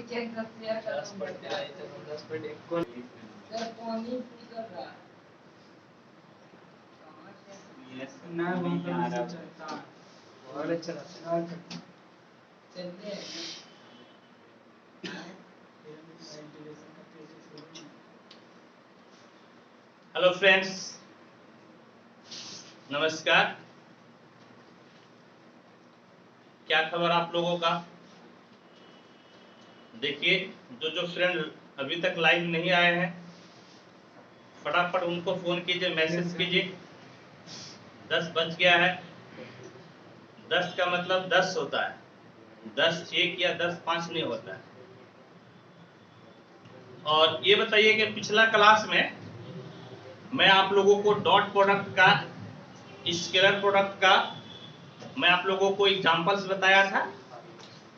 बहुत अच्छा लगता है। हेलो फ्रेंड्स, नमस्कार। क्या खबर आप लोगों का? देखिए, जो फ्रेंड अभी तक लाइव नहीं आए हैं, फटाफट उनको फोन कीजिए, मैसेज कीजिए। 10 बज गया है। 10 का मतलब 10 होता है, 10-1 या 10-5 नहीं होता है। और ये बताइए कि पिछला क्लास में मैं आप लोगों को डॉट प्रोडक्ट का, स्केलर प्रोडक्ट का मैं आप लोगों को एग्जांपल्स बताया था,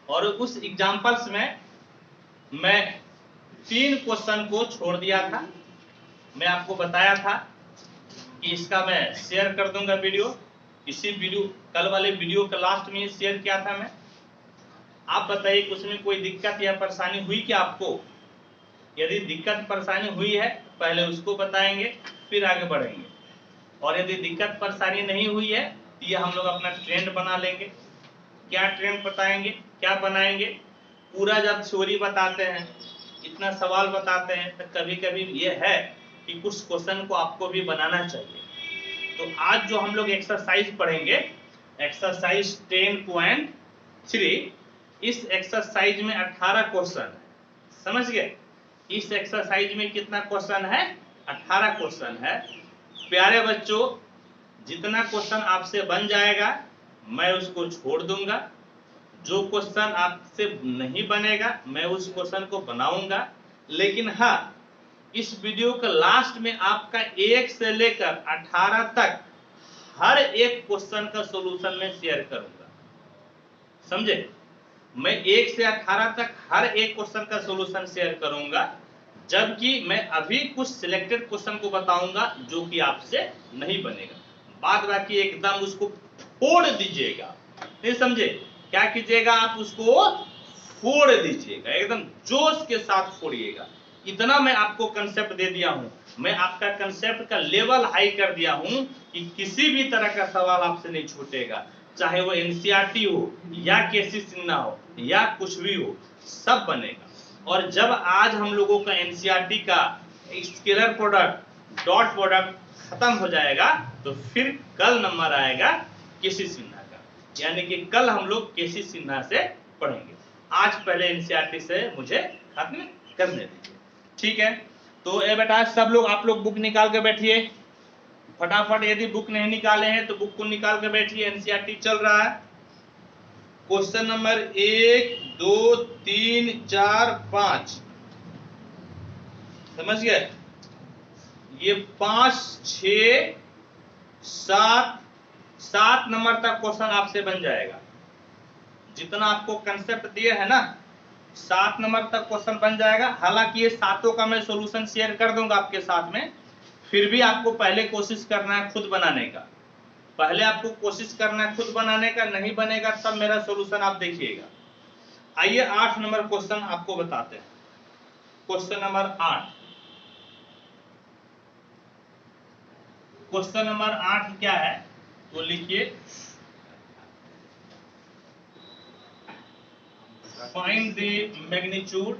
और उस एग्जांपल्स में मैं 3 क्वेश्चन को छोड़ दिया था। मैं आपको बताया था कि इसका मैं शेयर कर दूंगा वीडियो। इसी वीडियो, कल वाले वीडियो के लास्ट में शेयर किया था मैं। आप बताइए कि उसमें कोई दिक्कत या परेशानी हुई क्या आपको? यदि दिक्कत परेशानी हुई है तो पहले उसको बताएंगे, फिर आगे बढ़ेंगे। और यदि दिक्कत परेशानी नहीं हुई है तो ये हम लोग अपना ट्रेंड बना लेंगे। क्या ट्रेंड बताएंगे, क्या बनाएंगे? पूरा जब थ्योरी बताते हैं, इतना सवाल बताते हैं, तो कभी कभी ये है कि कुछ क्वेश्चन को आपको भी बनाना चाहिए। तो आज जो हम लोग एक्सरसाइज पढ़ेंगे, एक्सरसाइज 10.3, इस एक्सरसाइज में 18 क्वेश्चन है। समझ गए? इस एक्सरसाइज में कितना क्वेश्चन है? 18 क्वेश्चन है। प्यारे बच्चों, जितना क्वेश्चन आपसे बन जाएगा मैं उसको छोड़ दूंगा। जो क्वेश्चन आपसे नहीं बनेगा मैं उस क्वेश्चन को बनाऊंगा। लेकिन हाँ, इस वीडियो के लास्ट में आपका 1 से लेकर 18 तक हर एक क्वेश्चन का सॉल्यूशन मैं शेयर करूंगा। समझे? मैं 1 से 18 तक हर एक क्वेश्चन का सॉल्यूशन शेयर करूंगा, जबकि मैं अभी कुछ सिलेक्टेड क्वेश्चन को बताऊंगा जो कि आपसे नहीं बनेगा। बाद बाकी एकदम उसको फोड़ दीजिएगा। नहीं समझे? क्या कीजिएगा? आप उसको फोड़ दीजिएगा, एकदम जोश के साथ फोड़िएगा। इतना मैं आपको कंसेप्ट दे दिया हूं, मैं आपका कंसेप्ट का लेवल हाई कर दिया हूं कि किसी भी तरह का सवाल आपसे नहीं छूटेगा, चाहे वो एनसीईआरटी हो या केसी सिन्हा हो या कुछ भी हो, सब बनेगा। और जब आज हम लोगों का एनसीईआरटी का स्केलर प्रोडक्ट, डॉट प्रोडक्ट खत्म हो जाएगा तो फिर कल नंबर आएगा केसी सिन्हा का, यानी कि कल हम लोग केसी सिन्हा से पढ़ेंगे। आज पहले एनसीईआरटी से मुझे खत्म करने दीजिए, ठीक है? तो ये बेटा सब लोग, आप लोग बुक निकाल के बैठिए फटाफट। यदि बुक नहीं निकाले हैं तो बुक को निकाल के बैठिए, एनसीईआरटी चल रहा है। क्वेश्चन नंबर 1, 2, 3, 4, 5, समझ गए? ये 5, 6, 7 नंबर तक क्वेश्चन आपसे बन जाएगा। जितना आपको कंसेप्ट दिए है ना, 7 नंबर तक क्वेश्चन बन जाएगा। हालांकि ये सातों का मैं सॉल्यूशन शेयर कर दूंगा आपके साथ में, फिर भी आपको पहले कोशिश करना है खुद बनाने का। पहले आपको कोशिश करना है खुद बनाने का, नहीं बनेगा तब मेरा सॉल्यूशन आप देखिएगा। आइए 8 नंबर क्वेश्चन आपको बताते हैं। क्वेश्चन नंबर 8, क्वेश्चन नंबर 8 क्या है तो लिखिए, find the magnitude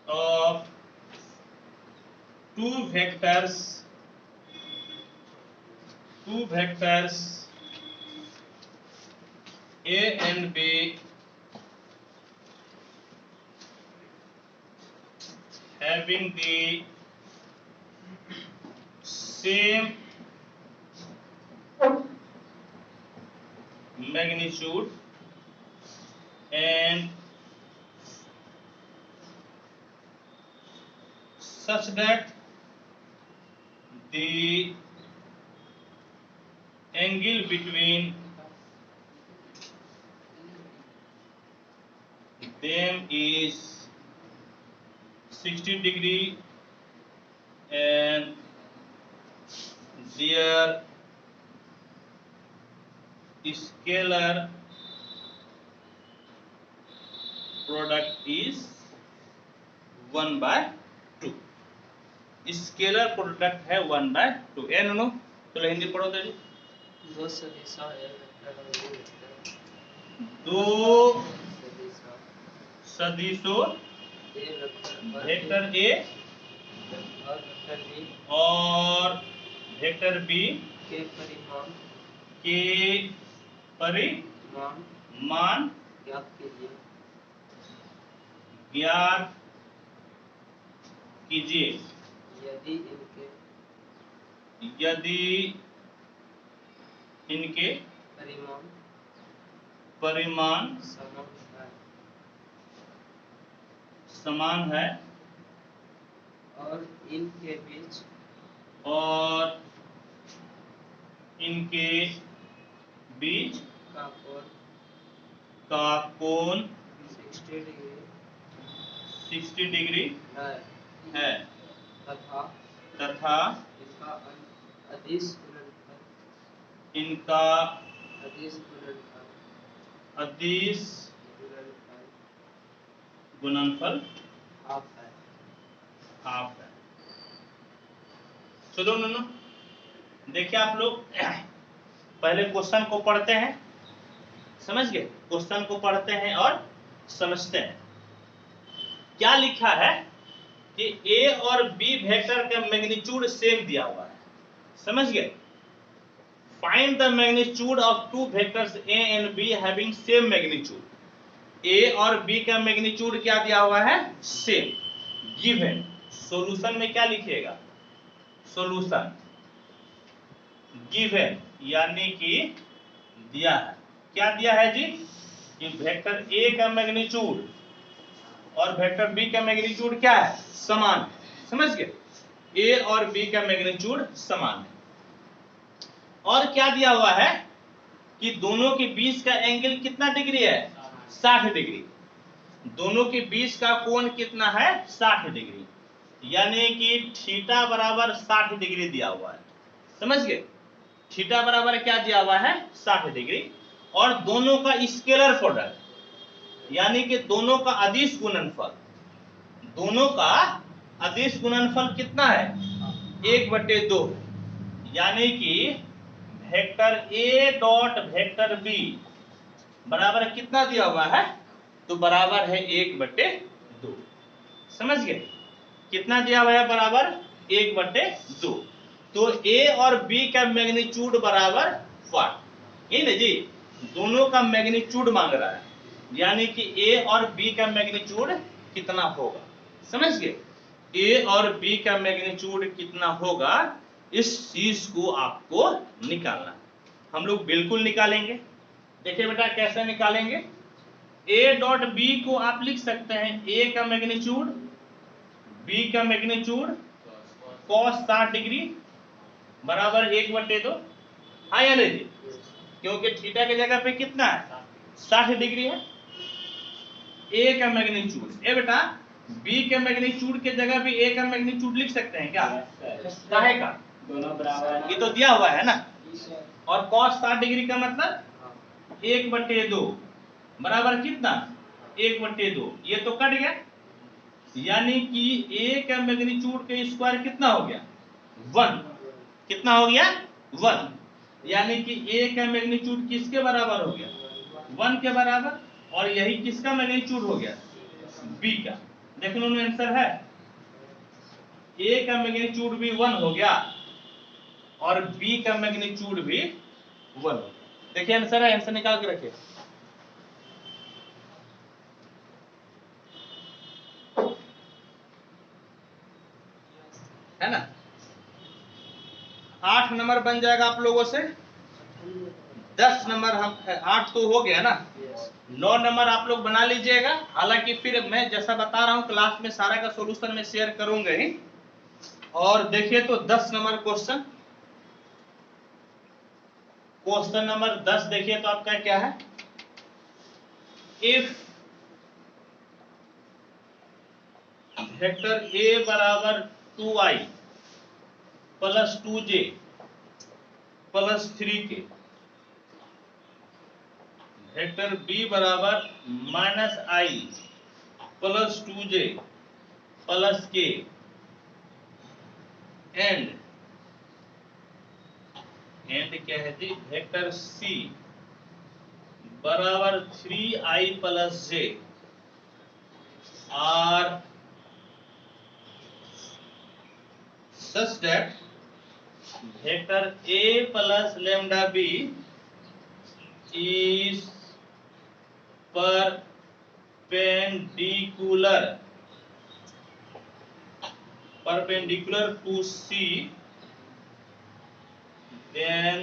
of two vectors A and B having the same magnitude and such that the angle between them is 60 degree and their scalar product is 1/2। Scalar product है 1/2। ए no चलो हिंदी पढ़ो तो जी। दो सदिशा ए vector और B vector, दो सदिशा सदिशों ए vector vector ए और vector B और vector B के परिमाण के परिमाण ज्ञात कीजिए। ज्ञात कीजिए यदि इनके परिमाण परिमाण समान है और इनके बीच का कोण 60 डिग्री है तथा तथा इनका अदिश गुणनफल हाफ है। चलो नो देखिए आप लोग पहले क्वेश्चन को पढ़ते हैं, समझ गए? क्वेश्चन को पढ़ते हैं और समझते हैं। क्या लिखा है कि ए और बी वेक्टर का मैग्नीट्यूड सेम दिया हुआ है, समझ गए? Find the magnitude of two vectors A and B having same magnitude. A और बी का मैग्नीट्यूड क्या दिया हुआ है? सेम। गिवन। सॉल्यूशन में क्या लिखिएगा? सॉल्यूशन गिवन यानी कि दिया है। क्या दिया है जी? कि वेक्टर ए का मैग्नीट्यूड और वेक्टर बी का मैग्नीट्यूड क्या है? समान है, समझ गए? ए और बी का मैग्नीट्यूड समान है। और क्या दिया हुआ है कि दोनों के बीच का एंगल कितना डिग्री है? 60 डिग्री। दोनों के बीच का कोण कितना है? 60 डिग्री, यानी कि थीटा बराबर 60 डिग्री दिया हुआ है, समझ गए? थीटा बराबर क्या दिया हुआ है? 60 डिग्री। और दोनों का स्केलर प्रोडक्ट यानी कि दोनों का अदिश गुणनफल, दोनों का अदिश गुणनफल कितना है? 1/2, यानी कि vector A dot vector B बराबर कितना दिया हुआ है? तो बराबर है 1/2। समझ गए? कितना दिया हुआ है? बराबर 1/2। तो ए और बी का मैग्नीट्यूड बराबर 1, यही ना जी? दोनों का मैग्नीट्यूड मांग रहा है, यानी कि ए और बी का मैग्नीट्यूड कितना होगा, समझ गए? ए और बी का मैग्नीट्यूड कितना होगा, इस चीज को आपको निकालना। हम लोग बिल्कुल निकालेंगे। देखिए बेटा कैसे निकालेंगे। ए डॉट बी को आप लिख सकते हैं ए का मैग्नीट्यूड, बी का मैग्नीट्यूड cos 60 डिग्री बराबर 1/2। हाँ या नहीं जी? क्योंकि थीटा के जगह पे कितना है? 60 डिग्री है। ए का मैग्नीट्यूड, ए बेटा बी के मैग्नीट्यूड के जगह भी ए का मैग्नीट्यूड लिख सकते हैं क्या? काहे का? दोनों बराबर ये तो दिया हुआ है ना। और cos 60 डिग्री का मतलब 1/2 बराबर कितना? 1/2। ये तो कट गया, यानी कि ए का मैग्नीट्यूड का स्क्वायर कितना हो गया? 1। कितना हो गया? 1। यानी कि ए का मैग्नीट्यूड किसके बराबर हो गया? 1 के बराबर। और यही किसका मैग्नीट्यूड हो गया? बी का। देख लो आंसर है, ए का मैग्नीट्यूड भी 1 हो गया और बी का मैग्नीट्यूड भी 1 हो गया। देखिए आंसर है, आंसर निकाल के रखिए। है ना? 8 नंबर बन जाएगा आप लोगों से। 10 नंबर हम 8 तो हो गया ना, 9 नंबर आप लोग बना लीजिएगा। हालांकि फिर मैं जैसा बता रहा हूं क्लास में सारा का सॉल्यूशन मैं शेयर करूंगा ही। और देखिए तो 10 नंबर क्वेश्चन, क्वेश्चन नंबर 10 देखिए तो आपका क्या है? इफ वेक्टर ए बराबर 2i plus 2j plus 3k vector B बराबर minus I plus 2j plus K and क्या है जी, वेक्टर सी बराबर 3i plus J are such that vector a plus lambda b is perpendicular to C, then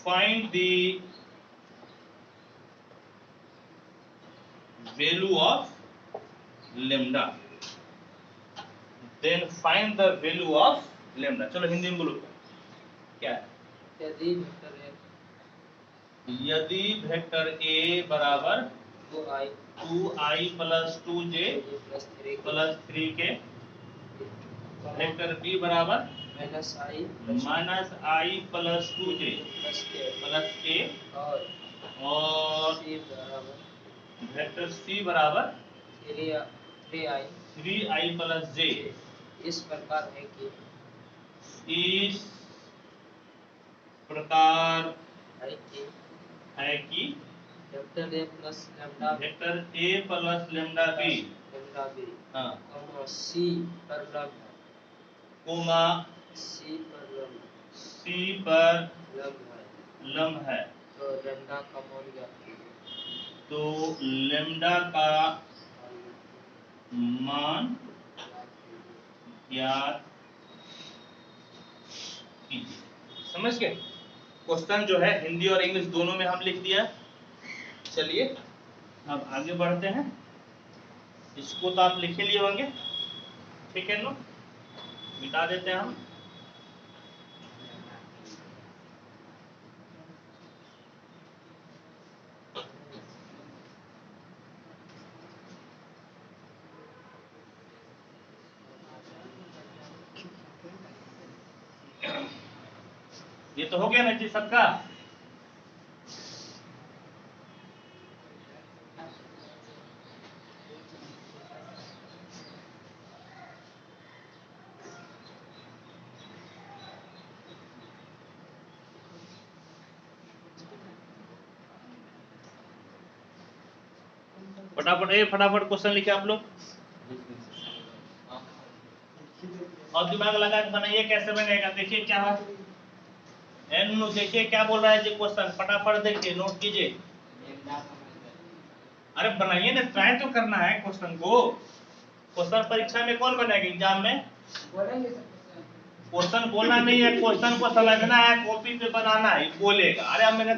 find the value of lambda. Then find the value of lambda. चलो हिंदी में बोलो क्या है? यदि वेक्टर a बराबर 2i plus 2j plus 3k, vector b बराबर minus I plus 2j plus k और vector c बराबर 3i प्लस j इस प्रकार है कि vector a plus lambda b हाँ सी पर लंब है, कोमा सी पर लंब c पर है, लंब है, तो लैम्डा का मान ज्ञात कीजिए। तो लैम्डा का मान ज्ञात कीजिए। समझ गए? क्वेश्चन जो है हिंदी और इंग्लिश दोनों में हम लिख दिया। चलिए अब आगे बढ़ते हैं। इसको तो आप लिख ही लिए होंगे, ठीक है ना? मिटा देते हैं हम। ये तो हो गया ना जी सबका? फटाफट क्वेश्चन लिखे आप लोग और दिमाग लगा के बनाइए। कैसे बनेगा देखिए क्या है। देखिए क्या बोल रहा है जी क्वेश्चन, फटाफट देखिए, नोट कीजिए। अरे बनाइए ना, ट्राई तो करना है क्वेश्चन को। क्वेश्चन परीक्षा में कौन बनाएगा? एग्जाम में क्वेश्चन बोलना नहीं है, क्वेश्चन को समझना है, कॉपी पे बनाना है, बोलेगा। अरे अब मैंने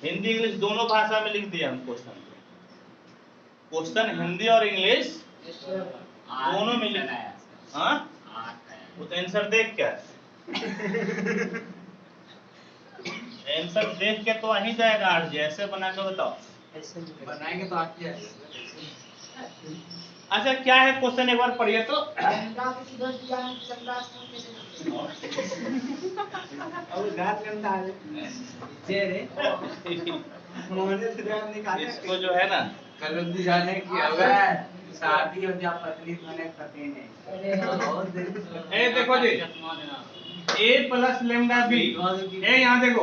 हिंदी इंग्लिश दोनों भाषा में लिख दिया हम क्वेश्चन। क्वेश्चन हिंदी और इंग्लिश दोनों में लिख। हाँ वो तो आंसर देख क्या आंसर देख के तो आ ही जाएगा। आज ऐसे बना के बताओ, ऐसे बनाएंगे तो आके अच्छा क्या है क्वेश्चन एक बार पढ़िए तो। इसको जो है ना कल जाने की शादी हो जा पत्नी बने पति नहीं। ए देखो जी, a प्लस लैम्डा b, ए यहाँ देखो,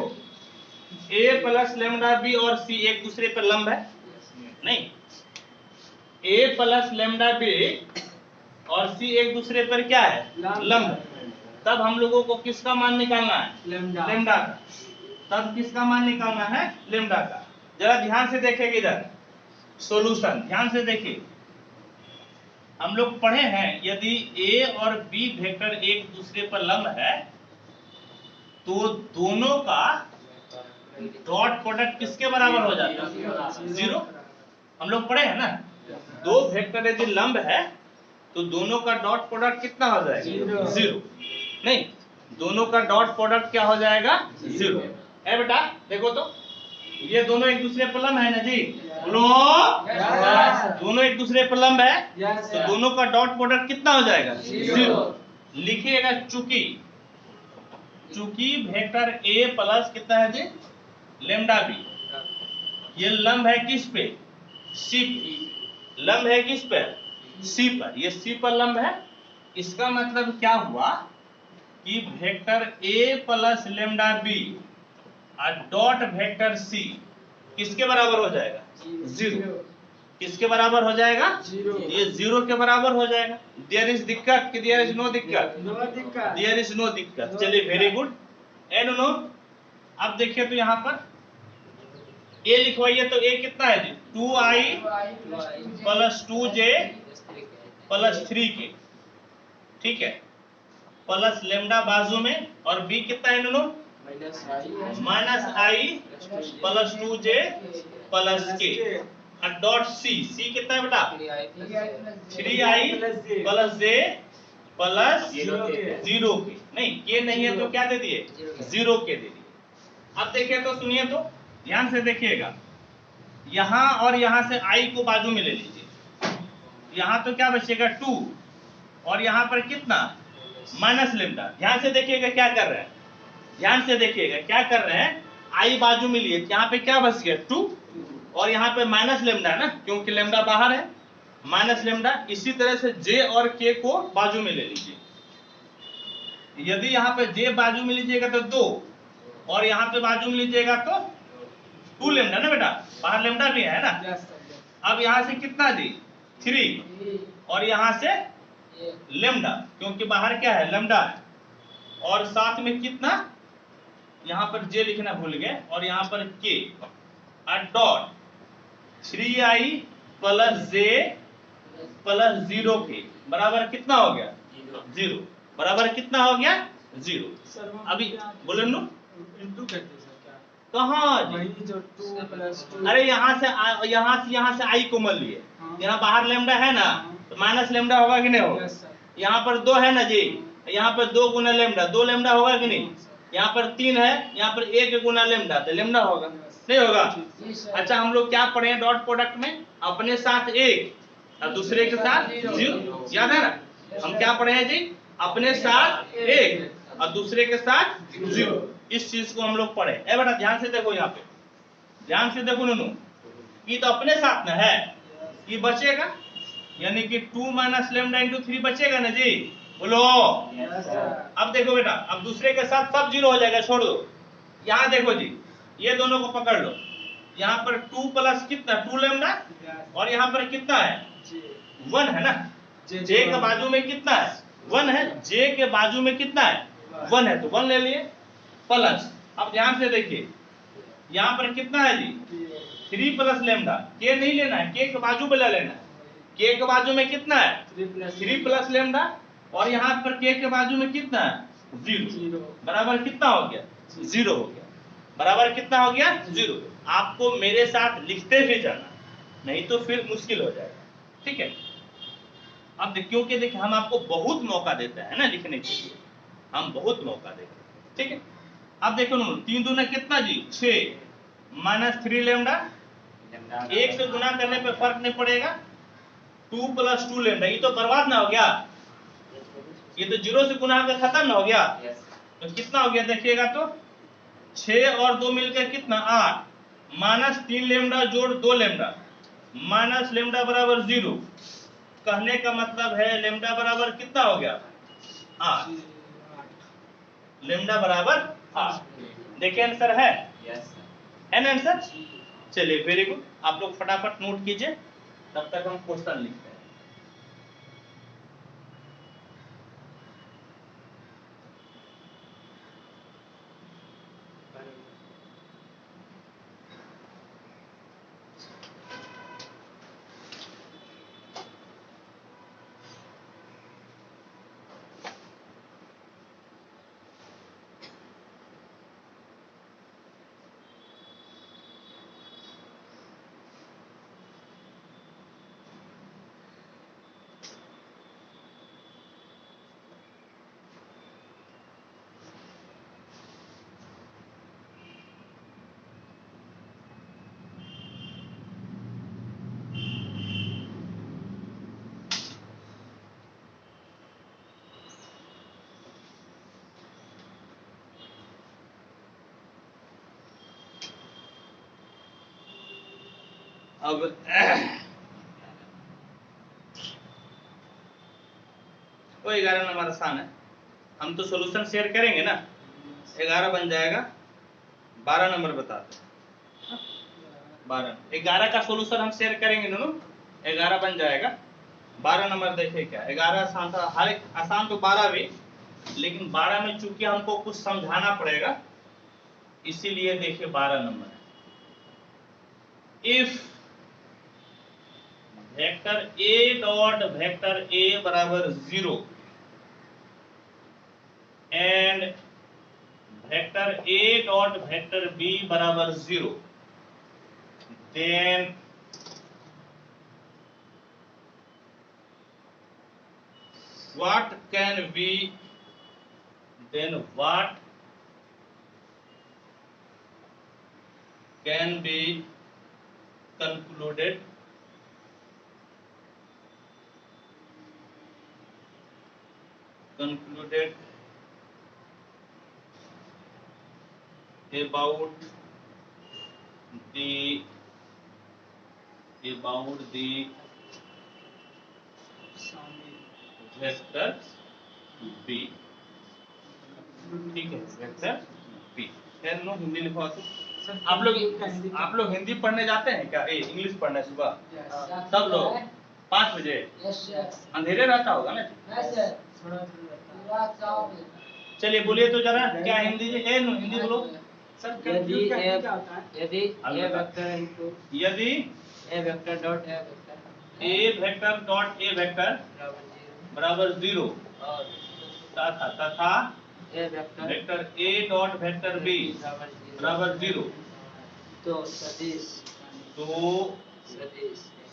a प्लस लैम्डा b और c एक दूसरे पर लंब है नहीं? a प्लस लैम्डा b और c एक दूसरे पर क्या है? लंब। तब हम लोगों को किसका मान निकालना है? लैम्डा का। तब किसका मान निकालना है? लैम्डा का। जरा ध्यान से देखेंगे इधर सॉल्यूशन, ध्यान से देखिए। हम लोग पढ़े हैं यदि a और b वेक्टर एक दूसरे पर लंब है तो दोनों का डॉट प्रोडक्ट किसके बराबर हो जाता है? 0। हम लोग पढ़े हैं ना, दो वेक्टर यदि लंब है तो दोनों का डॉट प्रोडक्ट कितना हो जाएगा? 0। नहीं, दोनों का डॉट प्रोडक्ट क्या हो जाएगा? 0 है बेटा। देखो तो ये दोनों एक दूसरे पर लंब है ना जी? बोलो दोनों एक दूसरे पर लंब है तो दोनों का डॉट प्रोडक्ट कितना हो जाएगा? 0। लिखिएगा चूंकि वेक्टर a प्लस कितना है जी? लैम्डा b, ये लंब है किस पे? सी। लंब है किस पर? सी पर। ये सी पर लंब है। इसका मतलब क्या हुआ कि vector A plus lambda B और डॉट वेक्टर सी किसके बराबर हो जाएगा? जीरो। किसके बराबर हो जाएगा? ये जीरो के बराबर हो जाएगा। देयर इज दिक्कत कि देयर इज नो दिक्कत? देयर इज नो दिक्कत। चलिए वेरी गुड। एंड नो, अब देखिए तो यहाँ पर ए लिखवाइए तो ए कितना है जी? 2i plus 2j plus 3k, ठीक है, प्लस लेमडा बाजू में, और बी कितना है इन्होंने? Minus I plus 2j plus के, और डॉट सी, सी कितना है बेटा? 3i प्लस j प्लस 0 के, नहीं के नहीं है तो क्या दे दिए? 0 के दे दिए। अब देखिए तो सुनिए तो ध्यान से देखिएगा, यहां और यहां से i को बाजू में ले लीजिए। यहां तो क्या बचेगा? 2, और यहां पर कितना? Minus lambda. ध्यान से देखिएगा क्या कर रहे हैं, ध्यान से देखिएगा क्या कर रहे हैं। आई बाजू में लिए, यहाँ पे क्या बच गया? 2, और यहाँ पे माइनस लेमडा ना, क्योंकि लेमडा बाहर है, माइनस लेमडा। इसी तरह से जे और के को बाजू में ले लीजिए। यदि यहाँ पे जे बाजू में लीजिएगा तो 2, और यहाँ पे बाजू में लीजिएगा तो 2 लेमडा ना बेटा, बाहर लेमडा भी है ना। अब यहाँ से कितना दी? 3, और यहाँ से लेमडा, क्योंकि बाहर क्या है? लेमडा है, और साथ में कितना? यहाँ पर जे लिखना भूल गए, और यहाँ पर के, और डॉट 3i प्लस जे प्लस 0 के बराबर कितना हो गया? 0। बराबर कितना हो गया? 0। अभी बोले नु कहाँ जी? जो 2 प्लस 2, अरे यहाँ से आई को मान लिए, यहाँ बाहर लेमडा है ना, तो माइनस लेमडा होगा कि नहीं होगा? यहाँ पर 2 है ना जी, यहाँ पर 2 गुना लेमडा, 2 लेमडा होगा कि नहीं? यहाँ पर 3 है, यहाँ पर 1 गुना लेमडा, तो लेमडा होगा, नहीं होगा? अच्छा, हम लोग क्या पढ़े हैं डॉट प्रोडक्ट में? अपने साथ 1 और दूसरे के साथ 0, याद है ना? हम क्या पढ़े हैं जी? अपने साथ 1 और दूसरे के साथ 0। इस चीज को हम लोग पढ़े। ए बेटा ध्यान से देखो, यहाँ पे ध्यान से देखो नूनू, ये तो अपने साथ में है, ये बचेगा, यानी कि 2 माइनस लेमडा इंटू 3 बचेगा ना जी? बोलो। अब देखो बेटा, अब दूसरे के साथ सब 0 हो जाएगा, छोड़ दो। यहाँ देखो जी, ये दोनों को पकड़ लो। यहाँ पर 2 प्लस कितना? 2 लेमडा, और यहाँ पर कितना है? 1 है ना। जे के बाजू में कितना है? 1 है। जे के बाजू में कितना है? 1 है, तो 1 ले लिए, प्लस। अब ध्यान से देखिए, यहाँ पर कितना है जी? 3 प्लस लेमडा, के नहीं लेना है, के के बाजू में ले लेना है। के के बाजू में कितना है? 3 प्लस लेमडा, और यहाँ पर के के बाजू में कितना है? 0। बराबर कितना हो गया? 0 हो गया। बराबर कितना हो गया? 0। आपको मेरे साथ लिखते हुए जाना, नहीं तो फिर मुश्किल हो जाएगा, ठीक है? अब क्योंकि देखिए हम आपको बहुत मौका देते हैं ना लिखने के लिए, हम बहुत मौका देते हैं, ठीक है? अब देखो 3 दूना कितना जी? 6 माइनस 3 लेमडा, 1 से गुना करने पे फर्क नहीं पड़ेगा। 2 प्लस 2 लेमडा, ये तो बर्बाद ना हो गया, ये तो 0 से गुना होकर खत्म ना हो गया। तो कितना हो गया देखिएगा तो 6 और 2 मिलकर कितना? 8, माइनस 3 लेमडा जोड़ 2 लेमडा, माइनस लेमडा बराबर 0। कहने का मतलब है लेमडा बराबर कितना हो गया? 8। लेमडा बराबर 8। देखिए आंसर है, है ना आंसर? चलिए वेरी गुड। आप लोग फटाफट नोट कीजिए, तब तक हम क्वेश्चन लिखते हैं। अब वो 11 नंबर आसान है, हम तो सॉल्यूशन शेयर करेंगे ना। 11 बन जाएगा, 12 नंबर बताते हैं। 11 का सॉल्यूशन हम शेयर करेंगे दोनों, 11 बन जाएगा। 12 नंबर देखिए क्या, 11 आसान था, हर एक आसान तो 12 भी, लेकिन 12 में चूंकि हमको कुछ समझाना पड़ेगा, इसीलिए देखिए 12 नंबर। If vector A dot vector A बराबर 0 and vector A dot vector B बराबर 0, then what can be, then what can be concluded about the vector B. ठीक है, वेक्टर बी। खैर नो, हिंदी लिखवा दो। आप लोग हिंदी पढ़ने जाते हैं क्या? इंग्लिश पढ़ने सुबह सब लोग 5 बजे? अंधेरे रहता होगा ना। चलिए बोलिए तो जरा, क्या हिंदी हिंदी बोलो। यदि A vector dot A vector बराबर 0 तथा A vector vector A dot vector B बराबर 0, तो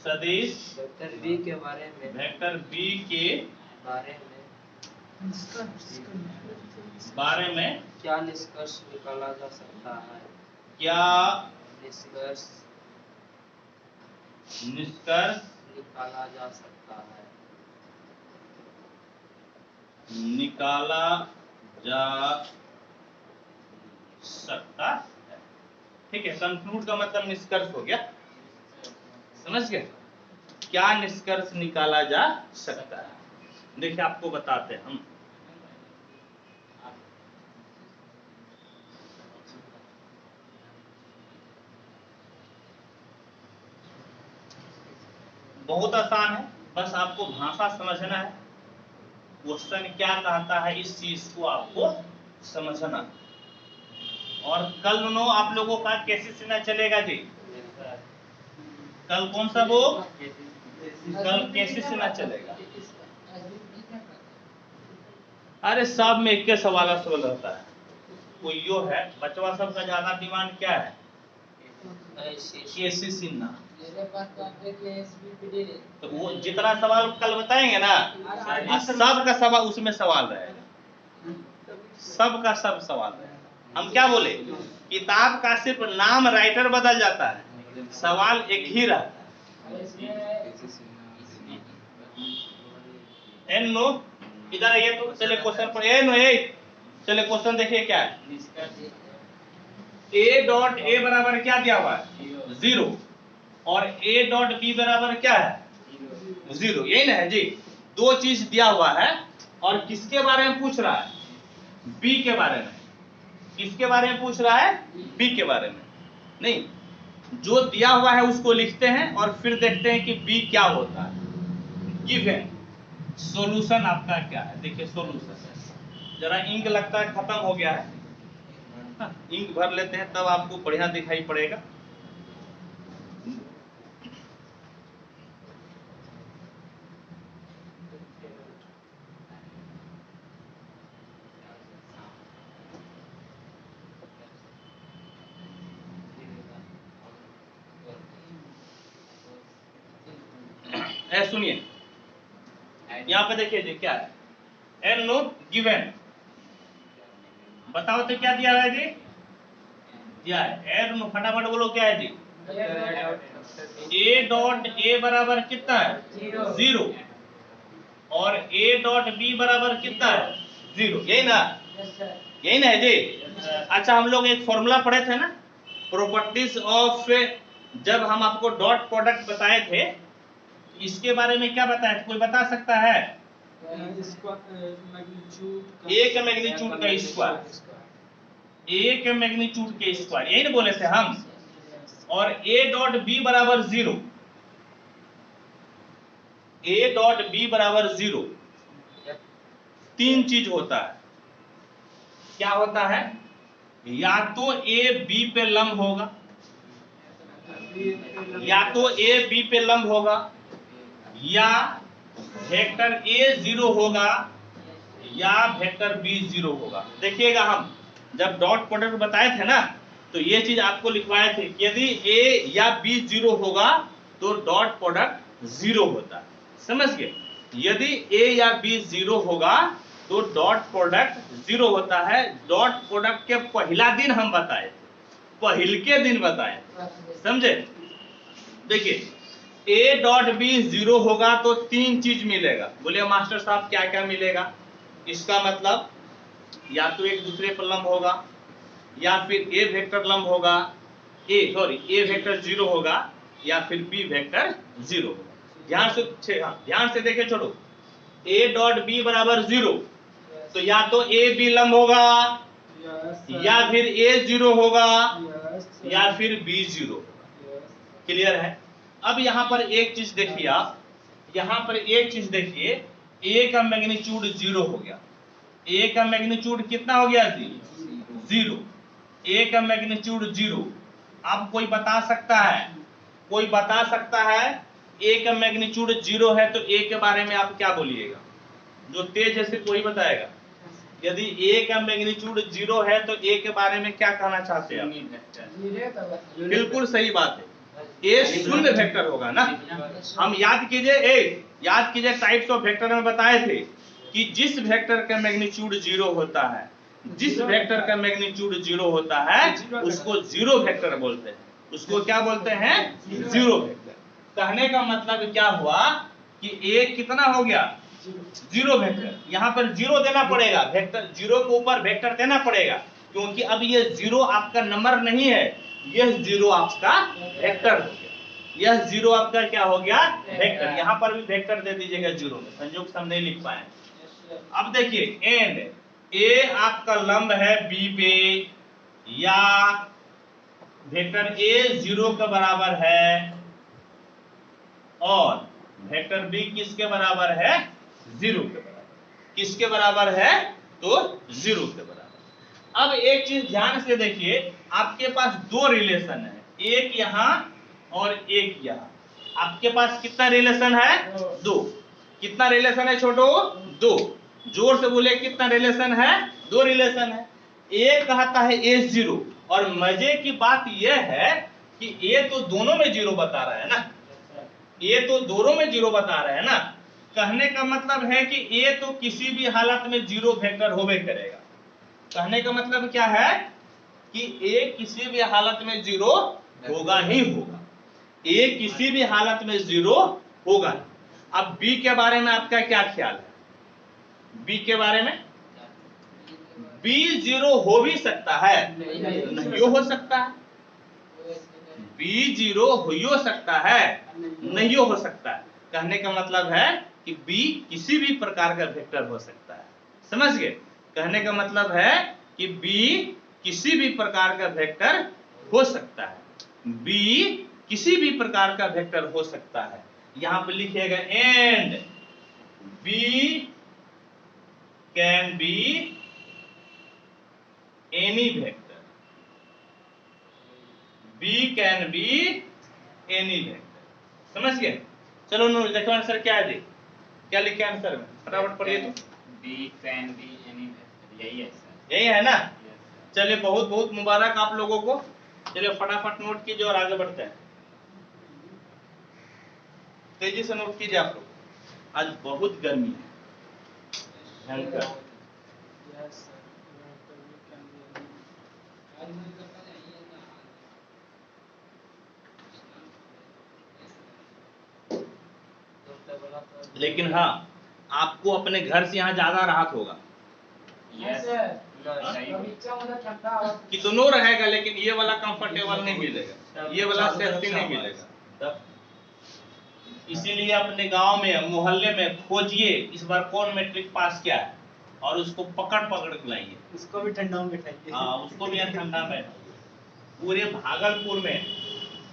सदिश वेक्टर बी के बारे में क्या निष्कर्ष निकाला जा सकता है? निकाला जा सकता है। ठीक है, कंक्लूड का मतलब निष्कर्ष हो गया, समझ गए? क्या निष्कर्ष निकाला जा सकता है? देखिए आपको बताते हैं हम। बहुत आसान है, बस आपको भाषा समझना है, क्वेश्चन क्या कहता है इस चीज को आपको समझना। और कल नो आप लोगों का कैसे सीना चलेगा जी? कल कौन सा वो? कल कैसे सीना चलेगा? अरे सब में एक के सवाल रहता है। कोई यो है, बचवा सब का ज्यादा डिमांड क्या है? कैसे सीना। तो वो जितना सवाल कल बताएंगे ना, सब का सवाल उसमें सवाल रहेगा, सब का सब सवाल रहेगा। हम क्या बोले, किताब का सिर्फ नाम राइटर बदल जाता है, सवाल एक ही रहता है। नो इधर ये तो चले क्वेश्चन पर चले क्वेश्चन देखिए क्या है। ए डॉट ए बराबर क्या दिया हुआ है? 0 और ए डॉट बी बराबर क्या है? 0, यही ना है जी। दो चीज दिया हुआ है और किसके बारे में पूछ रहा है? बी के बारे में। किसके बारे में पूछ रहा है? बी के बारे में। नहीं, जो दिया हुआ है उसको लिखते हैं और फिर देखते हैं कि बी क्या होता है। गिवन सॉल्यूशन आपका क्या है? देखिए सॉल्यूशन, जरा इंक लगता है खत्म हो गया है, इंक भर लेते हैं तब आपको बढ़िया दिखाई पड़ेगा। सुनिए यहाँ पे देखिए जी क्या है, एन नोट गिवन। बताओ तो क्या दिया है जी? दिया है एन नो, फटाफट बोलो क्या है जी? ए डॉट ए बराबर कितना है? 0 और ए डॉट बी बराबर कितना है? 0, यही ना? है जी। अच्छा हम लोग एक फॉर्मूला पढ़े थे ना, प्रॉपर्टीज ऑफ जब हम आपको डॉट प्रोडक्ट बताए थे, इसके बारे में क्या बताया था, कोई बता सकता है? एक मैग्नीट्यूड का स्क्वायर, एक मैग्नीट्यूड के स्क्वायर, यही ना बोले थे हम। और ए डॉट बी बराबर 0, ए डॉट बी बराबर 0, तीन चीज होता है। क्या होता है? या तो ए बी पे लंब होगा, या तो ए बी पे लंब होगा, या वेक्टर ए 0 होगा, या वेक्टर बी 0 होगा। देखिएगा हम जब डॉट प्रोडक्ट बताए थे ना, तो ये चीज आपको लिखवाए थे कि यदि ए या बी 0 होगा तो डॉट प्रोडक्ट 0 होता है। समझ गए? यदि ए या बी 0 होगा तो डॉट प्रोडक्ट 0 होता है। डॉट प्रोडक्ट के पहला दिन हम बताए, पहल के दिन बताए, समझे? देखिए ए डॉट बी 0 होगा तो तीन चीज मिलेगा। बोलिए मास्टर साहब क्या क्या मिलेगा? इसका मतलब या तो एक दूसरे पर लंब होगा, या फिर ए वेक्टर लंब होगा, ए वेक्टर 0 होगा, या फिर बी वेक्टर 0 होगा। ध्यान से देखे छोड़ो, ए डॉट बी बराबर 0, तो या तो ए बी लंब होगा, या फिर ए 0 होगा, या फिर बी 0 होगा। क्लियर है? अब यहां पर एक चीज देखिए आप, यहां पर एक चीज देखिए, ए का मैग्नीट्यूड 0 हो गया। ए का मैग्नीट्यूड कितना हो गया? 0। ए का मैग्नीट्यूड 0। अब कोई बता सकता है, कोई बता सकता है ए का मैग्नीट्यूड 0 है तो ए के बारे में आप क्या बोलिएगा? जो तेज है सिर्फ कोई बताएगा। यदि ए का मैग्नीट्यूड 0 है तो ए के बारे में क्या कहना चाहते हैं? बिल्कुल सही बात है, ए शून्य वेक्टर होगा ना। हम याद कीजिए टाइप्स ऑफ वेक्टर में बताए थे कि जिस वेक्टर का मैग्नीट्यूड 0 होता है, जिस वेक्टर का मैग्नीट्यूड 0 होता है उसको 0 वेक्टर बोलते हैं। उसको क्या बोलते हैं? 0 वेक्टर। कहने का मतलब क्या हुआ कि ए कितना हो गया? 0 वेक्टर। यहाँ पर 0 देना पड़ेगा, वेक्टर 0 के ऊपर वेक्टर देना पड़ेगा, क्योंकि अब ये 0 आपका नंबर नहीं है, यह 0 आपका वेक्टर हो गया। यह 0 आपका क्या हो गया? वेक्टर। यहाँ पर भी वेक्टर दे दीजिएगा 0 में, संयोग से हम नहीं लिख पाए। अब देखिए एंड ए आपका लंब है बी पे, या वेक्टर ए 0 के बराबर है, और वेक्टर बी किसके बराबर है? 0 के बराबर। किसके बराबर है? तो 0 के बराबर। अब एक चीज ध्यान से देखिए, आपके पास दो रिलेशन है, एक यहां और एक यहां। आपके पास कितना रिलेशन है? 2। कितना रिलेशन है छोटो? 2। जोर से बोले कितना रिलेशन है? 2 रिलेशन है। एक कहता है ए 0, और मजे की बात यह है कि ए तो दोनों में 0 बता रहा है ना, ए तो दोनों में 0 बता रहे हैं ना। कहने का मतलब है कि ए तो किसी भी हालत में 0 वेक्टर होवे करेगा। कहने का मतलब क्या है कि ए किसी भी हालत में 0 होगा ही होगा, ए किसी भी हालत में 0 होगा। अब बी के बारे में आपका क्या ख्याल है? बी के बारे में बी 0 हो भी सकता है, नहीं हो सकता है। बी 0 हो सकता है, नहीं हो सकता है। कहने का मतलब है कि बी किसी भी प्रकार का वेक्टर हो सकता है। समझ गए? कहने का मतलब है कि बी किसी भी प्रकार का वेक्टर हो सकता है। बी किसी भी प्रकार का वेक्टर हो सकता है। यहां पर लिखिएगा and B can be any vector. B can be any vector. समझ गए? चलो देखो आंसर क्या है, क्या लिखे आंसर में, फटाफट पढ़िए तो। B can be any vector, यही है सर। यही है ना? चलिए बहुत बहुत मुबारक आप लोगों को। चलिए फटाफट नोट कीजिए और आगे बढ़ते हैं। तेजी से नोट कीजिए आप लोग, आज बहुत गर्मी है, भयंकर। लेकिन हाँ, आपको अपने घर से यहाँ ज्यादा राहत होगा। यस कि दोनों रहेगा, लेकिन ये वाला कंफर्टेबल नहीं मिलेगा, ये वाला सेफ्टी नहीं मिलेगा। तब इसीलिए अपने गांव में, मोहल्ले में खोजिए इस बार कौन मैट्रिक पास किया है, और उसको पकड़ पकड़ के लाइए, उसको भी ठंडा में बैठाइए। हाँ, उसको भी ठंडा में। पूरे भागलपुर में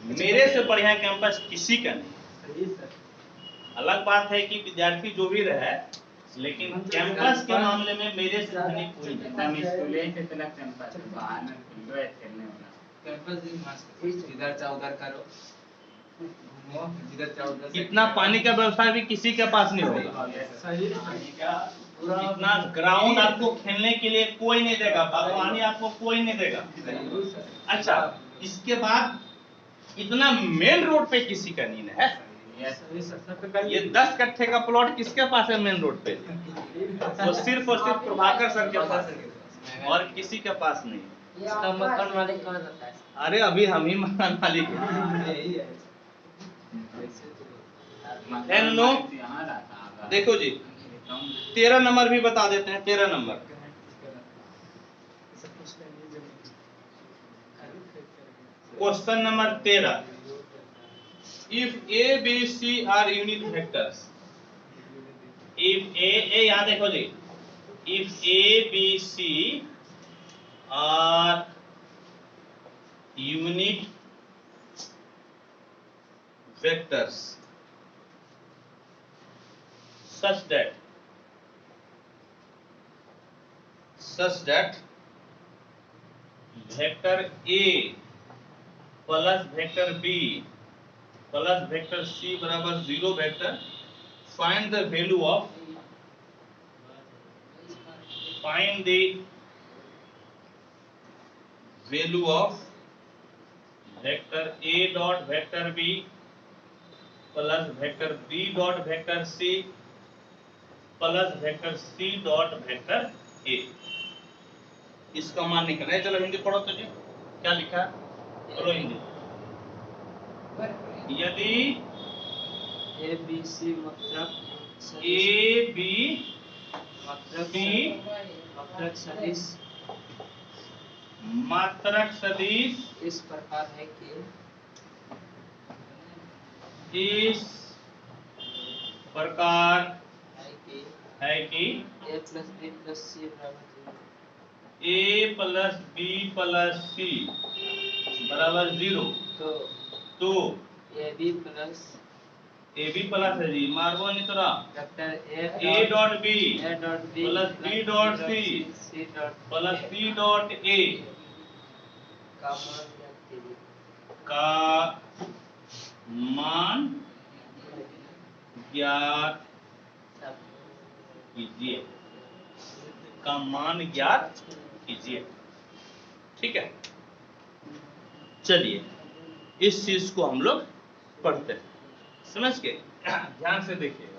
मेरे से बढ़िया कैंपस किसी का नहीं। सही सर। अलग बात है कि विद्यार्थी जो भी रहे, लेकिन कैंपस के मामले में मेरे से धनी कोई नहीं। स्टूडेंट इतना कैंपस बाहर में फील्ड है खेलने वाला, कैंपस भी मस्त, इधर चाहो उधर करो, घूमो, इधर चाहो उधर। इतना पानी का व्यवस्था भी किसी के पास नहीं होगा। सही पानी का इतना ग्राउंड आपको खेलने के लिए कोई नहीं देगा, बागवानी आपको कोई नहीं देगा। अच्छा, इसके बाद इतना मेन रोड पे किसी का नहीं है। ये 10 कट्ठे का प्लॉट किसके पास है मेन रोड पे? तो सिर्फ और सिर्फ प्रभाकर सर के पास है, और किसी के पास नहीं। इसका मकान मालिक कौन रहता है? अरे अभी हम ही मकान मालिक हैं। हेलो, देखो जी 13 नंबर भी बता देते हैं। 13 नंबर, question number 13, if A B C are unit vectors, if A यहाँ देखो जी, if A B C are unit vectors such that vector A plus vector B plus vector C बराबर 0 vector, find the value of vector A dot vector B plus vector B dot vector C plus vector C dot vector A। इसका मान निकलना है। चलो हिंदी पढ़ो तो जी, क्या लिखा है? चलो हिंदी। यदि ए बी सी मात्रक मात्रक सदिश इस प्रकार है कि है कि ए प्लस बी प्लस सी बराबर 0, A plus B plus C बराबर 0, तो ए बी प्लस है जी, मारबो नहीं तोरा, vector A dot B B plus B dot C C dot plus C dot A का मान ज्ञात कीजिए। का मान ज्ञात कीजिए। ठीक है, चलिए इस चीज को हम लोग पढ़ते हैं, समझ के ध्यान से देखिएगा।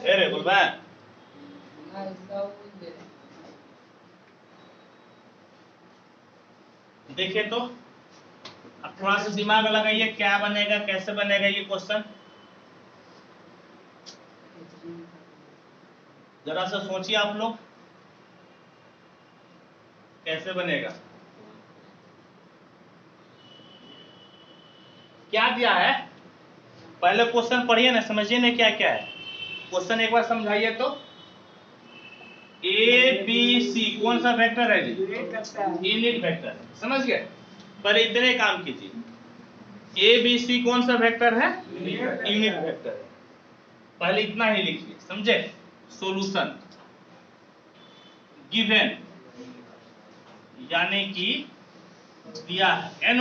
अरे बोलबा देखिए तो अब थोड़ा सा दिमाग लगाइए, क्या बनेगा, कैसे बनेगा ये क्वेश्चन, जरा सा सोचिए आप लोग, कैसे बनेगा। क्या दिया है, पहले क्वेश्चन पढ़िए ना, समझिए ना क्या क्या है क्वेश्चन, एक बार समझाइए तो। ए बी सी कौन सा वेक्टर है जी? यूनिट वेक्टर, समझ गए। पहले इतने काम कीजिए, ए बी सी कौन सा वेक्टर है? Unit vector. पहले इतना ही लिखिए, समझे। सॉल्यूशन गिवन, यानी कि दिया है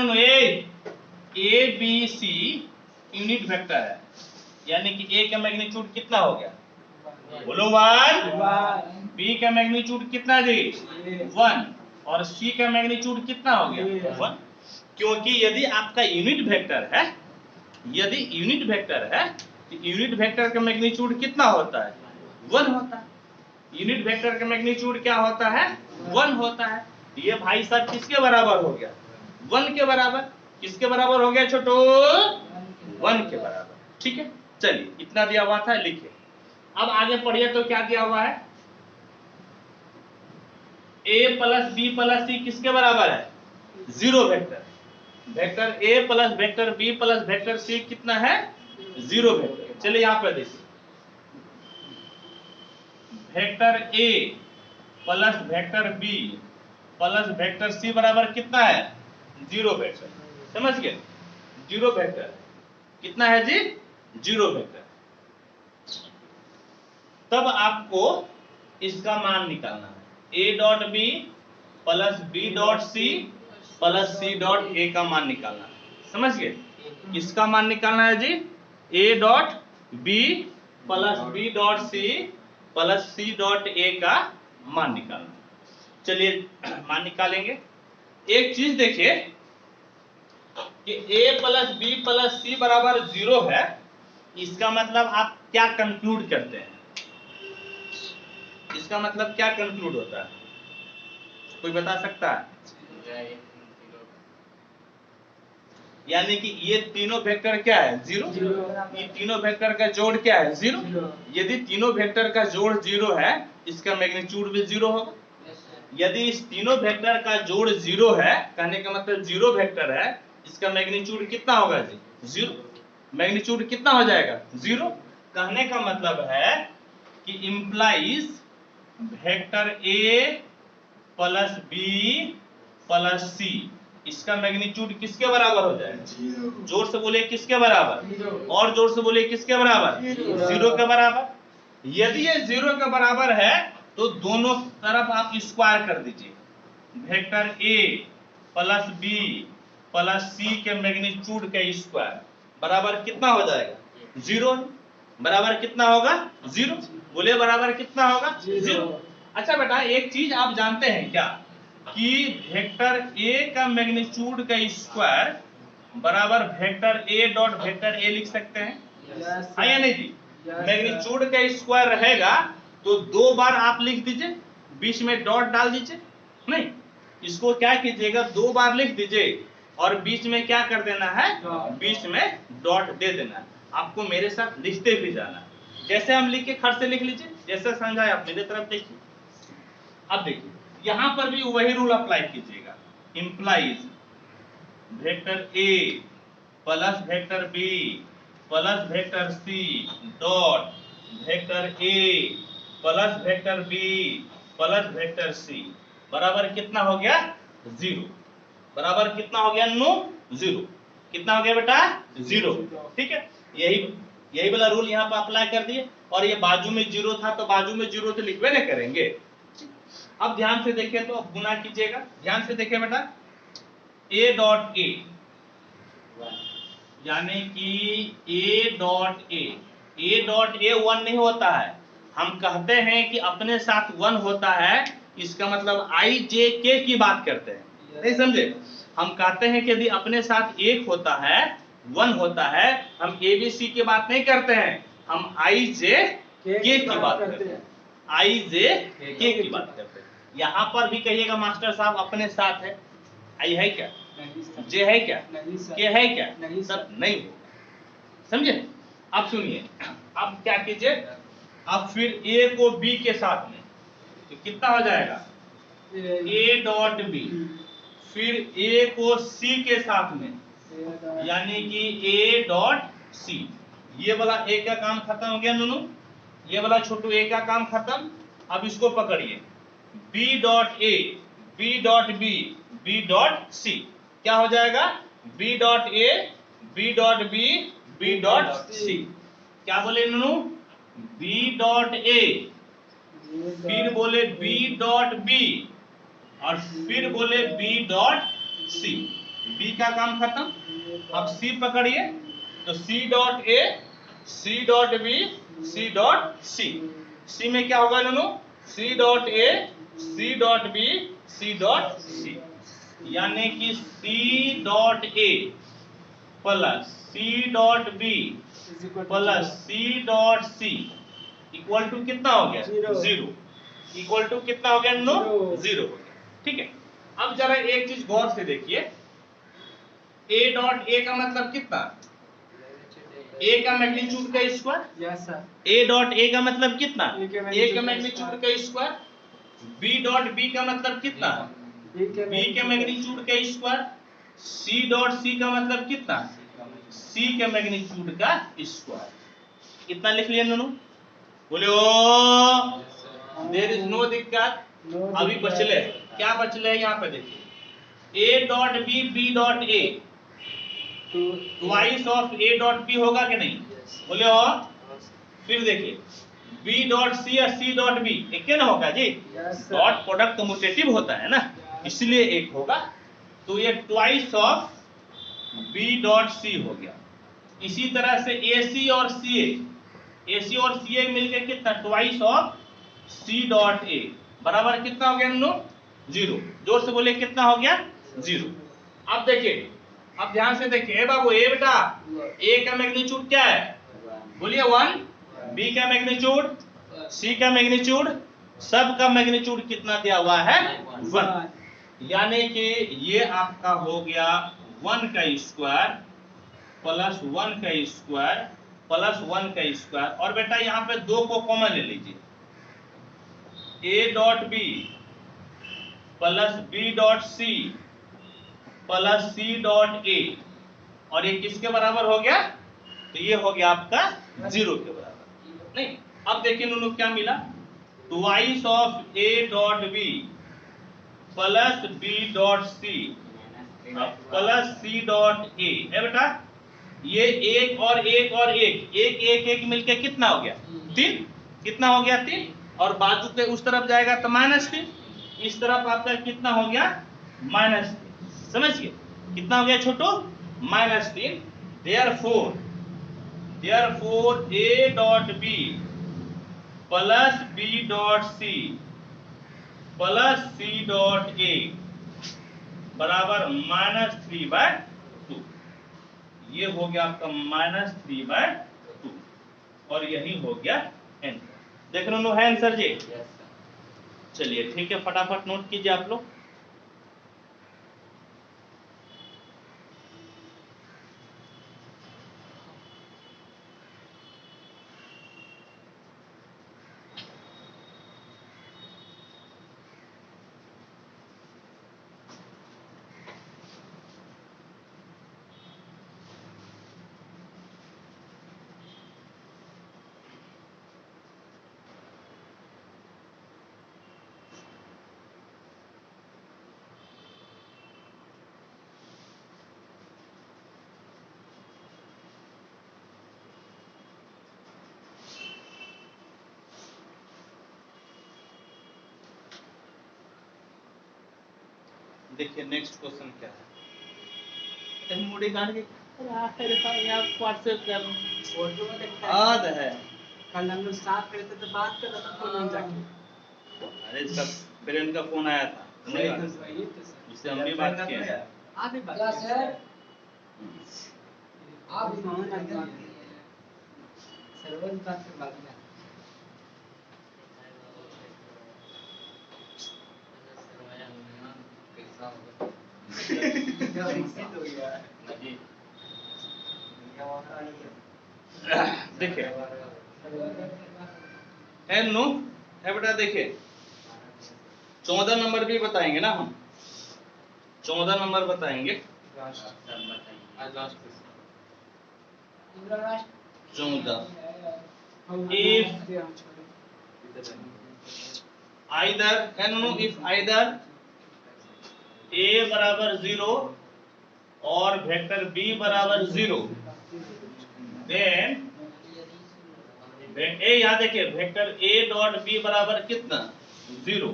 A B C unit vector है, यानी कि ए का मैग्नीट्यूड कितना हो गया? बोलो 1, बी का मैग्नीट्यूड कितना जी 1 और सी का मैग्नीट्यूड कितना हो गया 1, क्योंकि यदि आपका यूनिट वेक्टर है, यदि यूनिट वेक्टर है तो यूनिट वेक्टर का मैग्नीट्यूड कितना होता है 1 होता है। यूनिट वेक्टर का मैग्नीट्यूड क्या होता है 1 होता है। ये भाई साहब किसके बराबर हो गया 1 के बराबर। किसके बराबर हो गया छोटो 1 के बराबर। ठीक है, चलिए इतना दिया हुआ था लिखिए। अब आगे पढ़िए तो क्या दिया हुआ है a प्लस बी प्लस सी किसके बराबर है 0 vector. Vector a plus vector b plus vector c कितना है 0 वेक्टर। चलिए यहां पर देखिए vector a plus vector b plus vector c बराबर कितना है 0 वेक्टर। समझ गए 0 वेक्टर कितना है जी 0 वेक्टर। तब आपको इसका मान निकालना है a dot B plus B dot C plus C dot A का मान निकालना है। समझ गए इसका मान निकालना है जी a dot B plus B dot C plus C dot A का मान निकालना। चलिए मान निकालेंगे। एक चीज देखिए कि a प्लस बी प्लस सी बराबर 0 है, इसका मतलब आप क्या कंक्लूड करते हैं, इसका मतलब क्या कंक्लूड होता है, कोई बता सकता है? यानी कि ये तीनों वेक्टर क्या है 0, ये तीनों वेक्टर का जोड़ क्या है 0। यदि तीनों वेक्टर का जोड़ 0 है इसका मैग्नीट्यूड भी 0 होगा। यदि इस तीनों वेक्टर का जोड़ 0 है, कहने का मतलब 0 वेक्टर है, इसका मैग्नीट्यूड कितना होगा जी 0। मैग्नीट्यूड कितना हो जाएगा 0। कहने का मतलब है कि implies vector a plus B plus C इसका मैग्नीट्यूड किसके बराबर हो जाएगा, जोर से बोले किसके बराबर, और जोर से बोले किसके बराबर 0 के बराबर। यदि ये 0 के बराबर है तो दोनों तरफ आप स्क्वायर कर दीजिए। Vector a plus B plus C के मैग्नीट्यूड का स्क्वायर बराबर कितना हो जाएगा 0। बराबर कितना होगा 0। बोले बराबर कितना होगा 0। अच्छा बेटा एक चीज आप जानते हैं क्या कि वेक्टर a का मैग्नीट्यूड का स्क्वायर बराबर vector a dot vector a लिख सकते हैं, है या नहीं जी। मैग्नीट्यूड का स्क्वायर रहेगा तो 2 बार आप लिख दीजिए, बीच में डॉट डाल दीजिए। नहीं, इसको क्या कीजिएगा 2 बार लिख दीजिए और बीच में क्या कर देना है, बीच में डॉट दे देना है। आपको मेरे साथ लिखते भी जाना है, जैसे हम लिख के खट से लिख लीजिए, जैसे समझाए आप मेरे तरफ देखिए। अब देखिए यहां पर भी वही रूल अप्लाई कीजिएगा। Implies vector a plus vector b plus vector c dot vector a plus vector b plus vector c बराबर कितना हो गया 0। बराबर कितना हो गया 0। कितना हो गया बेटा 0। ठीक है, यही वाला रूल यहाँ पर अप्लाई कर दिए। और ये बाजू में 0 था तो बाजू में 0 तो लिखवे नहीं करेंगे। अब ध्यान से देखिए तो अब गुना कीजिएगा। ध्यान से देखिए बेटा a डॉट a यानी कि a डॉट a 1 नहीं होता है। हम कहते हैं कि अपने साथ 1 होता है, इसका मतलब i j k की बात करते हैं, नहीं समझे। हम कहते हैं कि यदि अपने साथ 1 होता है 1 होता है, हम a b c की बात नहीं करते हैं, हम i j k की बात करते हैं, i j k की बात करते हैं। यहाँ पर भी कहिएगा मास्टर साहब अपने साथ है, आई है क्या, जे है क्या, के है क्या, सब नहीं होगा, समझे। अब सुनिए, अब क्या कीजिए, अब फिर a को b के साथ में तो कितना हो जाएगा a डॉट b, फिर a को c के साथ में यानी कि a डॉट c। ये वाला a का काम खत्म हो गया नूनू, ये वाला छोटू a का काम खत्म। अब इसको पकड़िए b dot a, b dot b, b dot c क्या हो जाएगा b dot a, b dot b, b dot c। क्या बोले नूनू b डॉट a, फिर बोले b डॉट b और फिर बोले b डॉट c। b का काम खत्म। अब c पकड़िए तो c dot a, c dot b, c dot c। c में क्या होगा नूनू C dot A, C dot B, C dot C, यानी कि C dot A plus C dot B plus C dot C equal to कितना हो गया? Zero. Equal to कितना हो गया? नो, जीरो हो गया। ठीक है, अब जरा एक चीज गौर से देखिए, ए डॉट ए का मतलब कितना? ए का मैग्नीट्यूड का square. Yes sir. A dot A का मतलब कितना? ए का मैग्नीट्यूड का स्क्वायर। बी डॉट बी का मतलब कितना? बी के मैग्नीट्यूड का स्क्वायर। सी डॉट सी का मतलब कितना? सी के मैग्नीट्यूड का स्क्वायर। इतना लिख लिया दोनों? बोले ओ, देयर इज नो दिक्कत। अभी बचले क्या? बचले यहाँ पे देखिए, A dot B, B dot A, twice of A dot B होगा कि नहीं? बोले हो। फिर देखिए, बी डॉट सी या सी डॉट बी एक ना होगा जी? डॉट प्रोडक्ट कम्यूटेटिव होता है ना, इसलिए एक होगा। तो ये twice of B dot C हो गया। इसी तरह से ए सी और सी और सी ए मिलकर कितना? Twice of C dot A बराबर कितना हो गया? No, zero. जोर से बोले कितना हो गया? जीरो। अब देखिए, अब ध्यान से देखिए, ए बाबू, ए बेटा, ए का मैग्नीट्यूड क्या है? बोलिए 1। बी का मैग्नीट्यूड, सी का मैग्नीट्यूड, सब का मैग्नीट्यूड कितना दिया हुआ है? 1। यानी कि ये आपका हो गया 1 का स्क्वायर प्लस 1 का स्क्वायर प्लस 1 का स्क्वायर। और बेटा यहाँ पे 2 को कॉमन ले लीजिए, A dot B plus B dot C plus C dot A, और ये किसके बराबर हो गया? तो ये हो गया आपका 0 के बराबर। नहीं, अब देखिए नूनू क्या मिला? Twice of A dot B plus B dot C plus C dot A है बेटा। ये एक और एक और एक, एक एक एक मिलके कितना हो गया? 3। कितना हो गया? 3। और बाजू पे उस तरफ जाएगा तो -3। इस तरफ आपका कितना हो गया? -3। समझिए कितना हो गया छोटू? -3। therefore a dot B plus B dot C plus C dot A बराबर -3/2। ये हो गया आपका -3/2, और यही हो गया आंसर। देख रहे हो है आंसर जी? चलिए ठीक है, फटाफट नोट कीजिए आप लोग। देखिए नेक्स्ट क्वेश्चन क्या है? मुड़ी काट के फोटो में देखता है। याद है। कल हम लोग साथ खड़े थे तो बात कर रहा था फोन में जाके। अरे इसका फ्रेंड का फोन आया था, वही तो सर। उससे हम भी बात किए हैं। आप भी बात क्या किए। सर? आप फोन में बात किए। सर्वर बात कर बात में। देखिए एन नो है बेटा, देखिए 14 नंबर भी बताएंगे ना हम, 14 नंबर बताएंगे। 14 if either an no if either a बराबर 0 और वेक्टर b बराबर 0, देन ए, यहाँ देखिए वेक्टर a डॉट b बराबर कितना? 0,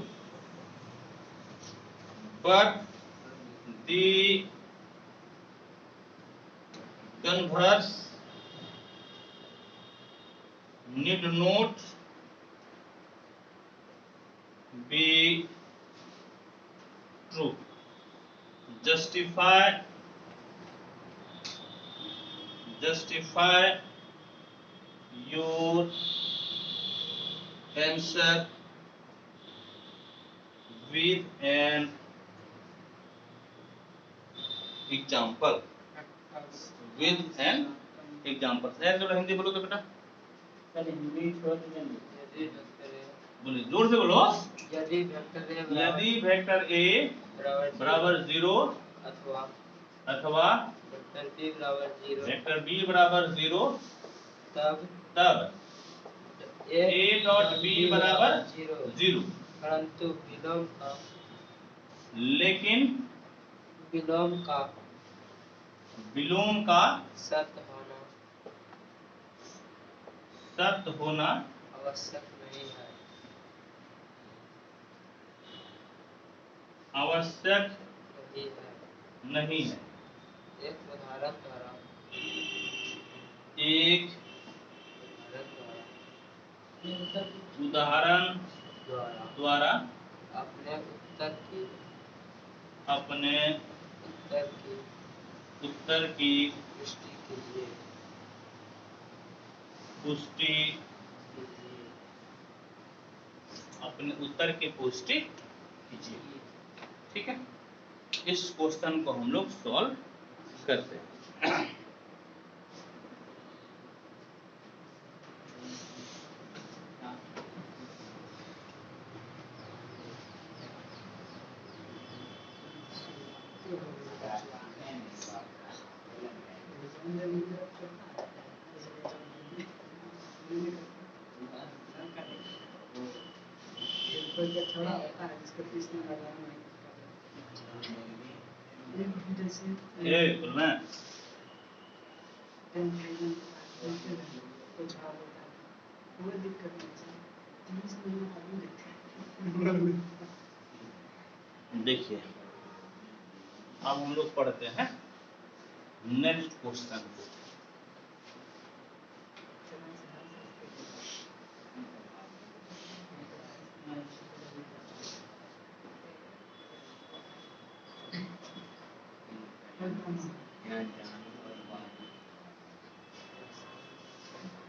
but the converse need not true. Justify your answer with an example, with an example। चलो हिंदी बोलो तो बेटा, पहले हिंदी छोड़ दीजिए। यदि वेक्टर ए, बोलिए जोर से बोलो। यदि वेक्टर ए बराबर 0 अथवा वेक्टर बी बराबर 0 तब ए डॉट बी बराबर 0, परंतु लेकिन विलोम का सत्य होना आवश्यक नहीं है। नहीं है। एक उदाहरण द्वारा अपने उत्तर की पुष्टि कीजिए। ठीक है, इस क्वेश्चन को हम लोग सॉल्व करते हैं। छोड़ा होता है जिसको पीसने वाला ये बोलना देखिए, अब हम लोग पढ़ते हैं नेक्स्ट क्वेश्चन को।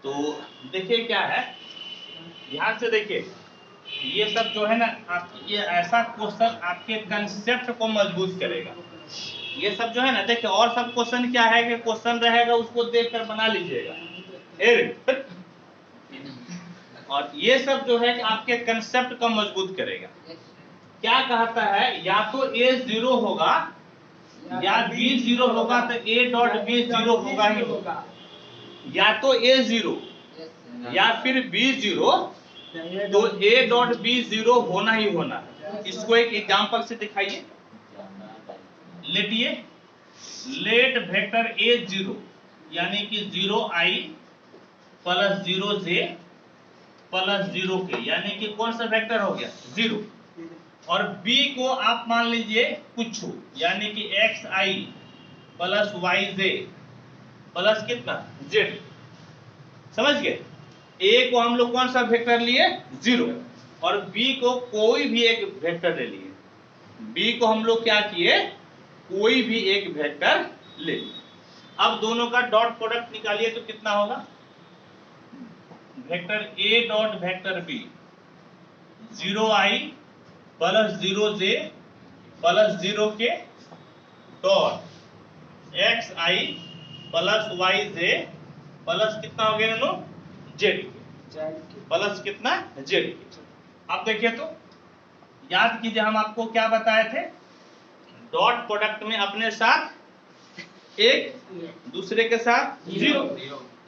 तो देखिए क्या है, ध्यान से देखिए, ये सब जो है ना, आप ये ऐसा क्वेश्चन आपके कंसेप्ट को मजबूत करेगा। ये सब जो है ना, देखिए, और सब क्वेश्चन क्या है कि क्वेश्चन रहेगा उसको देखकर बना लीजिएगा, और ये सब जो है कि आपके कंसेप्ट को मजबूत करेगा। क्या कहता है, या तो A 0 होगा या B 0 होगा, तो A डॉट B 0 होगा ही होगा। या तो A 0 या फिर B 0, तो A डॉट B 0 होना ही होना। इसको एक एग्जांपल से दिखाइए। लेट वेक्टर A 0 यानी कि 0i plus 0j plus 0k, यानी कि कौन सा वेक्टर हो गया, 0। और B को आप मान लीजिए कुछ, यानी कि xi प्लस yj प्लस कितना, z। समझ गए? A को हम लोग कौन सा वेक्टर लिए, 0, और B को कोई भी एक वेक्टर ले लिए। B को हम लोग क्या किए, कोई भी एक वेक्टर ले लिए। अब दोनों का डॉट प्रोडक्ट निकालिए तो कितना होगा, vector A dot vector B 0i plus 0j plus 0k dot xi plus yj plus कितना हो गया नो, z प्लस कितना, z। अब देखिए तो याद कीजिए, हम आपको क्या बताए थे, डॉट प्रोडक्ट में अपने साथ एक, दूसरे के साथ 0,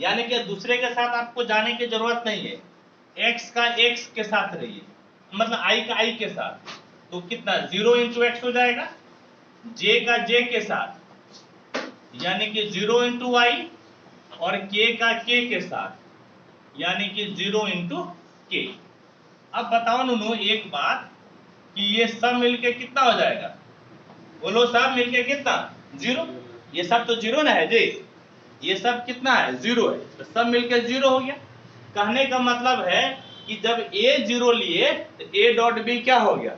यानी कि दूसरे के साथ आपको जाने की जरूरत नहीं है। x का x के साथ रहिए, मतलब i का i के साथ, तो कितना 0 इंटू एक्स हो जाएगा। j का j के साथ, यानी कि 0 इंटू i, और k का k के साथ, यानी कि 0 इंटू k। अब बताओ नुनू एक बात, कि ये सब मिलके कितना हो जाएगा, बोलो, सब मिलके कितना, 0। ये सब तो 0 ना है जी, ये सब कितना है, 0 है, तो सब मिलके 0 हो गया। कहने का मतलब है कि जब A 0 लिए तो A डॉट B क्या हो गया,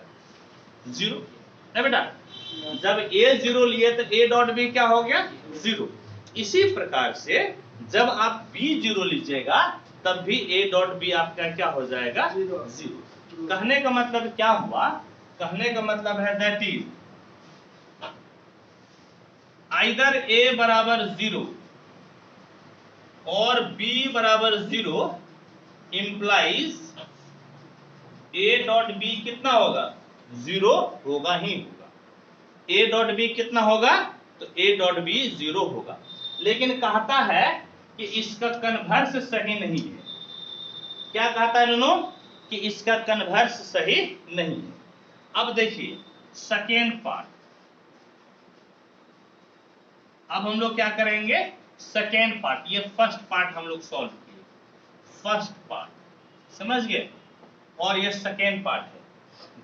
0। है बेटा। जब a 0 लिए तो a डॉट b क्या हो गया 0। इसी प्रकार से जब आप b 0 लीजिएगा तब भी a डॉट b आपका क्या हो जाएगा 0। कहने का मतलब क्या हुआ, कहने का मतलब है दैट इज आइदर a बराबर 0 और b बराबर 0 इंप्लाइज a डॉट b कितना होगा 0 होगा ही होगा। a डॉट b कितना होगा, तो a डॉट b 0 होगा। लेकिन कहता है कि इसका कन्वर्स सही नहीं है। क्या कहता है दोनों, कि इसका कन्वर्स सही नहीं है। अब देखिए सेकेंड पार्ट, अब हम लोग क्या करेंगे, सेकेंड पार्ट। ये फर्स्ट पार्ट हम लोग सॉल्व किए, फर्स्ट पार्ट समझ गए, और ये सेकेंड पार्ट है।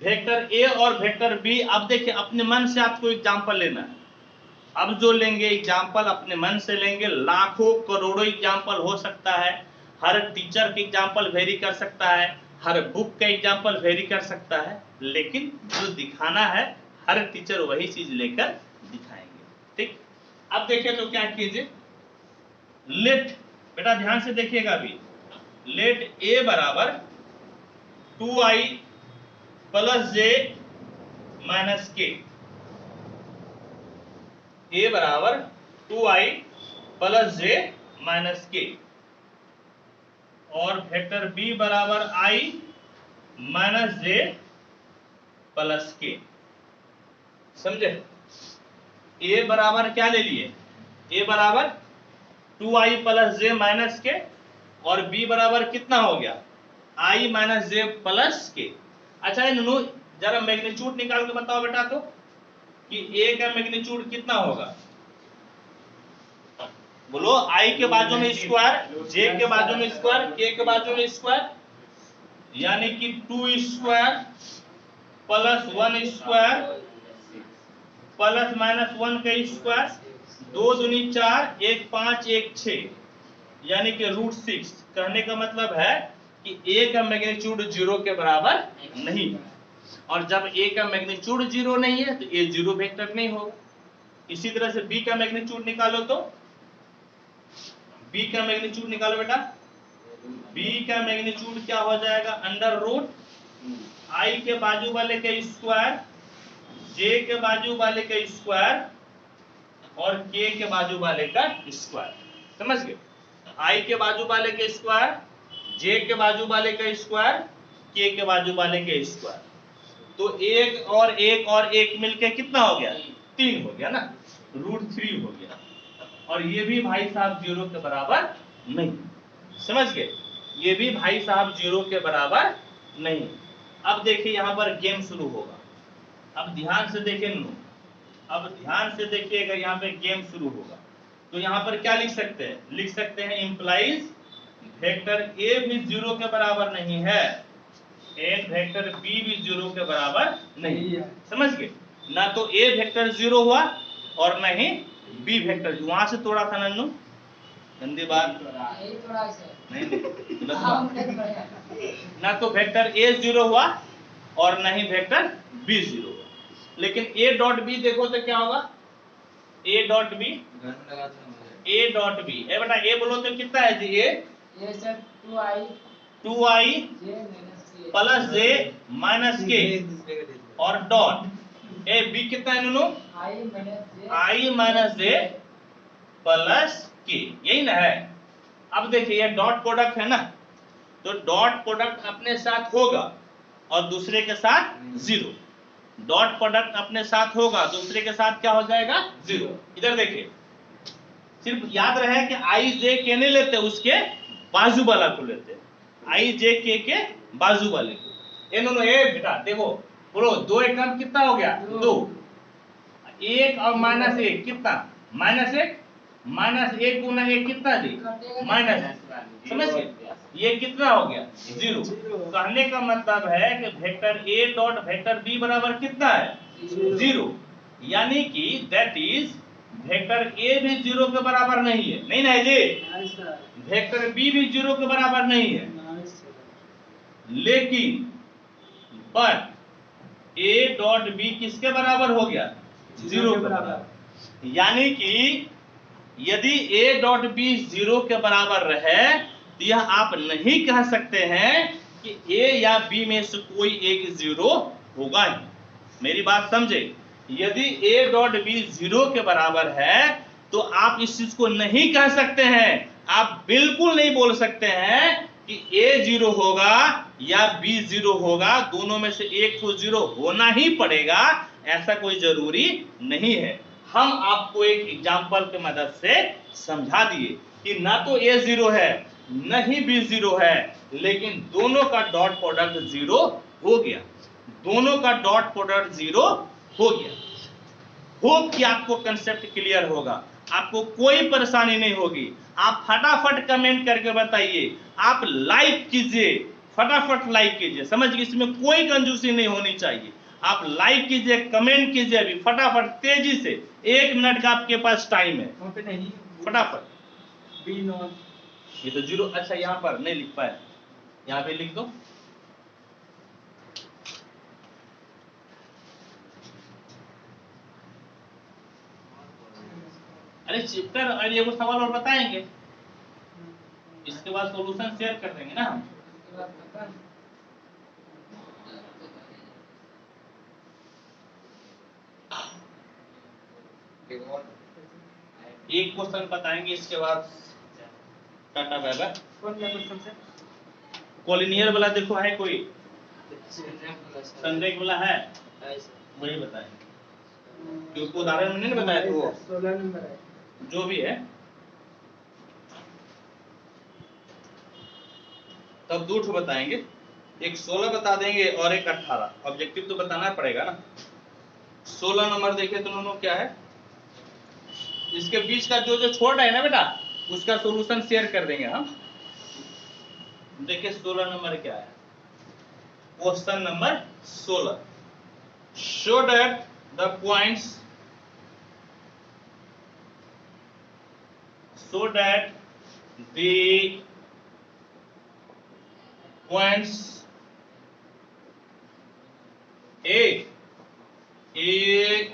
वेक्टर ए और वेक्टर बी। अब देखिए अपने मन से आपको एग्जांपल लेना है। अब जो लेंगे एग्जांपल अपने मन से लेंगे, लाखों करोड़ों एग्जांपल हो सकता है। हर टीचर के एग्जांपल वेरी कर सकता है, हर बुक का एग्जांपल वेरी कर सकता है, लेकिन जो दिखाना है हर टीचर वही चीज लेकर दिखाएंगे। ठीक, अब देखिए तो क्या कीजिए, लेट, बेटा ध्यान से देखिएगा अभी, लेट ए बराबर 2i प्लस जे माइनस के। ए बराबर 2i plus J minus K और वेक्टर बी बराबर i माइनस जे प्लस के। समझे? ए बराबर क्या ले लिए, ए बराबर 2i plus J minus K और बी बराबर कितना हो गया i माइनस जे प्लस के। अच्छा नूनू जरा मैग्नीट्यूड निकाल के बताओ बेटा तो, कि a का मैग्नीट्यूड कितना होगा, बोलो। i के बाजू में स्क्वायर, j के बाजू में स्क्वायर, k के बाजू में स्क्वायर, यानी कि 2 square plus 1 square plus minus 1 का स्क्वायर, 2 दूनी 4, 1 5 1 6, यानी कि √6। कहने का मतलब है कि a का मैग्नीट्यूड 0 के बराबर नहीं है, और जब a का मैग्नीट्यूड 0 नहीं है तो a 0 वेक्टर नहीं होगा। इसी तरह से b का मैग्नीट्यूड निकालो तो, b का मैग्नीट्यूड निकालो बेटा, b का मैग्नीट्यूड क्या हो जाएगा, अंडर रूट i के बाजू वाले का स्क्वायर, j के बाजू वाले का स्क्वायर और k के बाजू वाले का स्क्वायर। समझ गए? i के बाजू वाले का स्क्वायर, j के बाजू वाले का स्क्वायर, k के बाजू वाले का स्क्वायर। तो एक और एक मिलके कितना हो गया, 3 हो गया ना, √3 हो गया। और ये भी भाई साहब 0 के बराबर नहीं। समझ गए? ये भी भाई साहब 0 के बराबर नहीं। अब देखिए यहां पर गेम शुरू होगा। अब ध्यान से देखिए, अब ध्यान से देखिएगा, यहाँ पे गेम शुरू होगा। तो यहाँ पर क्या लिख सकते हैं, लिख सकते हैं इंप्लाइज वेक्टर ए भी 0 के बराबर नहीं है एंड वेक्टर बी भी 0 के बराबर नहीं है। समझ गए? ना तो ए वेक्टर 0 हुआ और न ही बी वेक्टर। वहां से तोड़ा था नन्नू, गंदी बात नहीं, ना तो वेक्टर ए 0 हुआ और न ही वेक्टर बी 0 हुआ। लेकिन ए डॉट बी देखो तो क्या होगा, A dot B, A dot B ए बेटा, ए बोलो तो कितना है जी, ए sir 2i plus J minus K और डॉट ए बी कितना है नूनू, i माइनस जे प्लस के, यही ना है। अब देखिए ये डॉट प्रोडक्ट है ना, तो डॉट प्रोडक्ट अपने साथ होगा और दूसरे के साथ 0। डॉट प्रोडक्ट अपने साथ होगा, दूसरे के साथ क्या हो जाएगा 0। इधर देखिए, सिर्फ याद रहे कि i j k नहीं लेते, उसके बाजू वाला को लेते, i j k के बाजू वाले को। ए बेटा देखो, बोलो 2 एकम कितना हो गया, 2, 1 और माइनस 1 कितना, -1, -1 गुना 1 कितना जी, माइनस। समझ गए? ये कितना हो गया 0। कहने का मतलब है कि vector A dot vector B बराबर कितना है 0, यानी कि दैट इज वेक्टर ए भी 0 के बराबर नहीं है। नहीं ना जी, वेक्टर बी भी 0 के बराबर नहीं है। लेकिन बट A डॉट B किसके बराबर हो गया? 0 के बराबर। यानी कि यदि A डॉट B 0 के बराबर रहे तो यह आप नहीं कह सकते हैं कि A या B में से कोई एक 0 होगा ही। मेरी बात समझे, यदि A डॉट B 0 के बराबर है तो आप इस चीज को नहीं कह सकते हैं, आप बिल्कुल नहीं बोल सकते हैं कि A 0 होगा या B 0 होगा, दोनों में से एक को 0 होना ही पड़ेगा, ऐसा कोई जरूरी नहीं है। हम आपको एक एग्जाम्पल के मदद से समझा दिए कि ना तो A 0 है न ही B 0 है, लेकिन दोनों का डॉट प्रोडक्ट 0 हो गया, दोनों का डॉट प्रोडक्ट 0 हो गया। होप कि आपको कंसेप्ट क्लियर होगा, आपको कोई परेशानी नहीं होगी। आप फटाफट कमेंट करके बताइए, आप लाइक कीजिए, फटाफट लाइक कीजिए, समझ गए, इसमें कोई कंजूसी नहीं होनी चाहिए। आप लाइक कीजिए, कमेंट कीजिए अभी फटाफट तेजी से, 1 मिनट का आपके पास टाइम है, वहाँ पे नहीं फटाफट। बी नॉट ये तो 0, अच्छा यहाँ पर नहीं लिख पाया, यहाँ पे लिख दो। अरे चैप्टर और ये सवाल और बताएंगे, इसके बाद सॉल्यूशन शेयर कर देंगे ना हम। एक क्वेश्चन बताएंगे, इसके बाद टाटा बाय बाय। कौन सा क्वेश्चन से? कॉलिनियर वाला देखो है कोई, संरेख वाला है, वही बताएंगे, क्योंकि उदाहरण में नहीं बताया था वो, 16 नंबर है। जो भी है। तब 2 ठो बताएंगे, एक 16 बता देंगे और एक 18। ऑब्जेक्टिव तो बताना पड़ेगा ना। 16 नंबर देखे तो दोनों क्या है, इसके बीच का जो छोड़ रहा है ना बेटा, उसका सॉल्यूशन शेयर कर देंगे हम। देखिए 16 नंबर क्या है, question number 16, show that the points so that the points A 1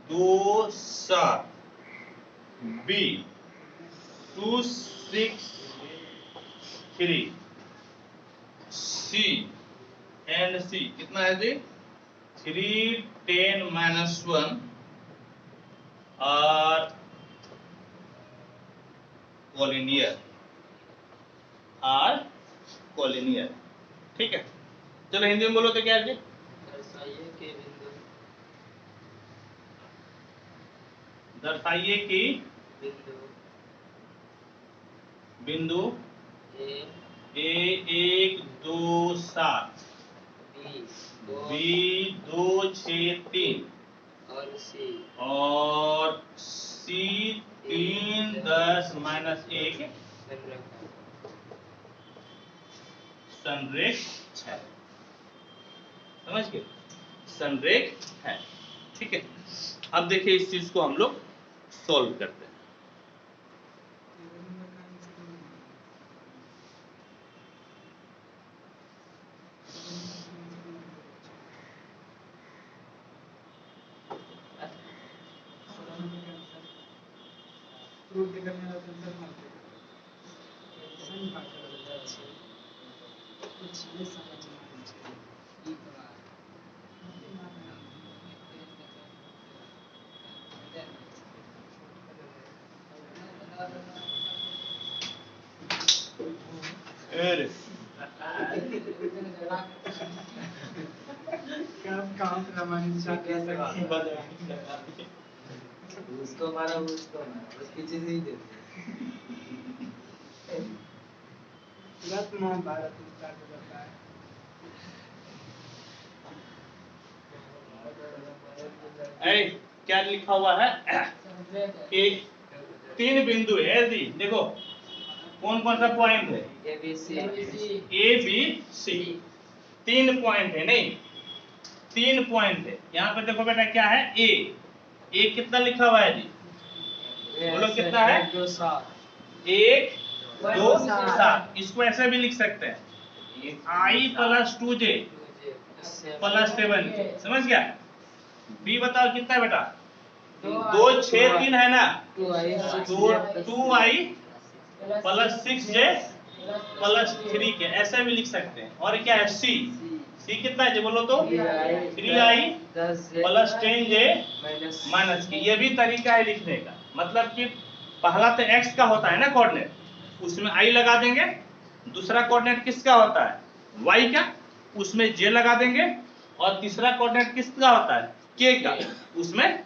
2 7, B 2 6 3, C and C कितना है जी, 3 10 -1 और कॉलिनियर, ठीक है। चलो हिंदी में बोलो तो क्या है जी, दर्शाइए कि बिंदु A 1 2 7, B 2 6 3 और C 3 10 -1 संरेख है, समझ गए, संरेख है, ठीक है। अब देखिए इस चीज को हम लोग सॉल्व करते हैं। प्रूफ करने वाला आंसर मारते हैं, सही बात है, कुछ नहीं समझ में अरे काम रामायण उसको मारा, उसको मारा, उसकी चीज ही देते महाभारत स्टार्ट हो जाता है। ऐ क्या लिखा हुआ है कि 3 बिंदु है जी, देखो कौन कौन सा पॉइंट है, ए बी सी 3 पॉइंट है, नहीं 3 पॉइंट है। यहाँ पे देखो बेटा क्या है, ए कितना लिखा हुआ है जी, बोलो कितना है, 1 2 7। इसको ऐसे भी लिख सकते हैं I + 2j प्लस 7 के, समझ गया। बी बताओ कितना है बेटा, 2 6 3 है ना, 2i प्लस 6j प्लस 3 के, ऐसा भी लिख सकते हैं। और क्या है सी, सी कितना है जी बोलो तो, 3i प्लस 10j माइनस के। ये भी तरीका है लिखने का, मतलब कि पहला तो x का होता है ना कोऑर्डिनेट, उसमें i लगा देंगे। दूसरा कोऑर्डिनेट किसका होता है, y का, उसमें j लगा देंगे। और तीसरा कोऑर्डिनेट किसका होता है, k का, उसमें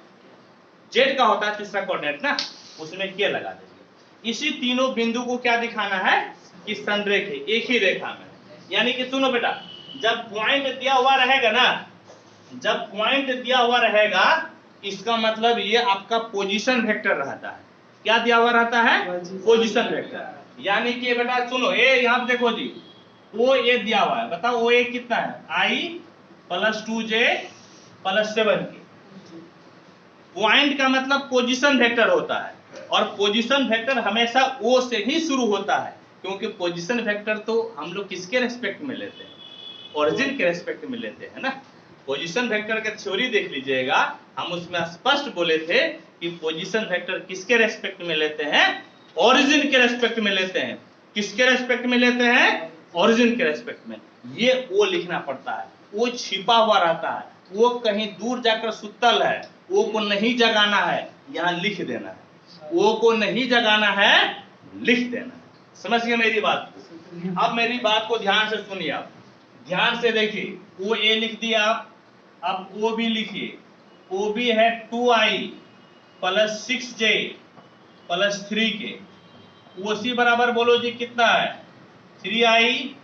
z का होता है तीसरा कोऑर्डिनेट ना, उसमें k लगा देंगे। इसी तीनों बिंदु को क्या दिखाना है कि संरेख है, एक ही रेखा में। यानी कि सुनो बेटा, जब पॉइंट दिया हुआ रहेगा ना, जब पॉइंट दिया हुआ रहेगा, इसका मतलब ये आपका पोजीशन वेक्टर रहता है। क्या दिया हुआ रहता है, पोजीशन वेक्टर। यानी कि बेटा सुनो, ए यहां पे देखो जी, ओ ए दिया हुआ है, बताओ ओ ए कितना है, i प्लस 2j प्लस 7 के। पॉइंट का मतलब पोजीशन वेक्टर होता है, और पोजीशन वेक्टर हमेशा ओ से ही शुरू होता है, क्योंकि पोजीशन वेक्टर तो हम लोग किसके रेस्पेक्ट में लेते हैं, ओरिजिन के रेस्पेक्ट में लेते हैं ना। पोजीशन वेक्टर का थ्योरी देख लीजिएगा, हम उसमें स्पष्ट बोले थे कि पोजीशन वेक्टर किसके रेस्पेक्ट में लेते हैं, ओरिजिन के रेस्पेक्ट में लेते हैं। किसके रेस्पेक्ट में लेते हैं, ओरिजिन के रेस्पेक्ट में। ये ओ लिखना पड़ता है, वो छिपा हुआ रहता है, वो कहीं दूर जाकर सुतल है, वो को नहीं जगाना है, यहाँ लिख देना है। वो को नहीं जगाना है, लिख देना है। समझ गए मेरी बात को। अब मेरी बात को ध्यान से सुनिए, आप ध्यान से देखिए। ओ ए लिख दिया आप, अब ओ बी लिखिए। ओ बी है 2i प्लस 6j प्लस 3 के। ओ सी बराबर बोलो जी कितना है, 3i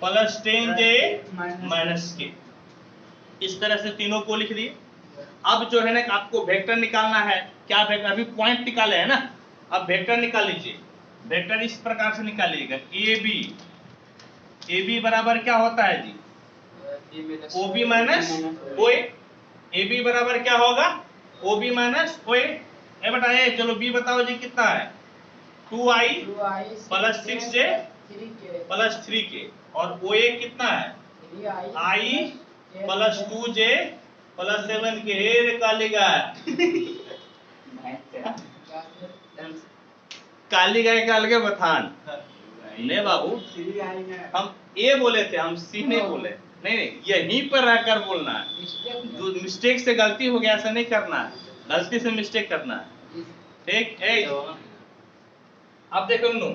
प्लस 10j माइनस के। इस तरह से तीनों को लिख दिए। अब जो है ना आपको वेक्टर निकालना है। क्या वेक्टर, अभी पॉइंट निकाले है ना, अब वेक्टर निकाल लीजिए। वेक्टर इस प्रकार से निकालिएगा, ए बी बराबर क्या होता है जी, O B minus O A. A B बराबर क्या होगा, ओ बी माइनस ओ ए। बेटा ए चलो बी बताओ जी कितना है, 2i प्लस 6j प्लस 3 के। और ओ ए कितना है, i प्लस 2j प्लस 7 के। हे निकालेगा काली गाय का अलगे बथान ने बाबू, हम ए बोले थे, हम सी नहीं बोले। नहीं नहीं, यहीं पर रहकर बोलना है। जो मिस्टेक से गलती हो गया ऐसा नहीं करना है, गलती से मिस्टेक करना है, ठीक है। अब देखो नु,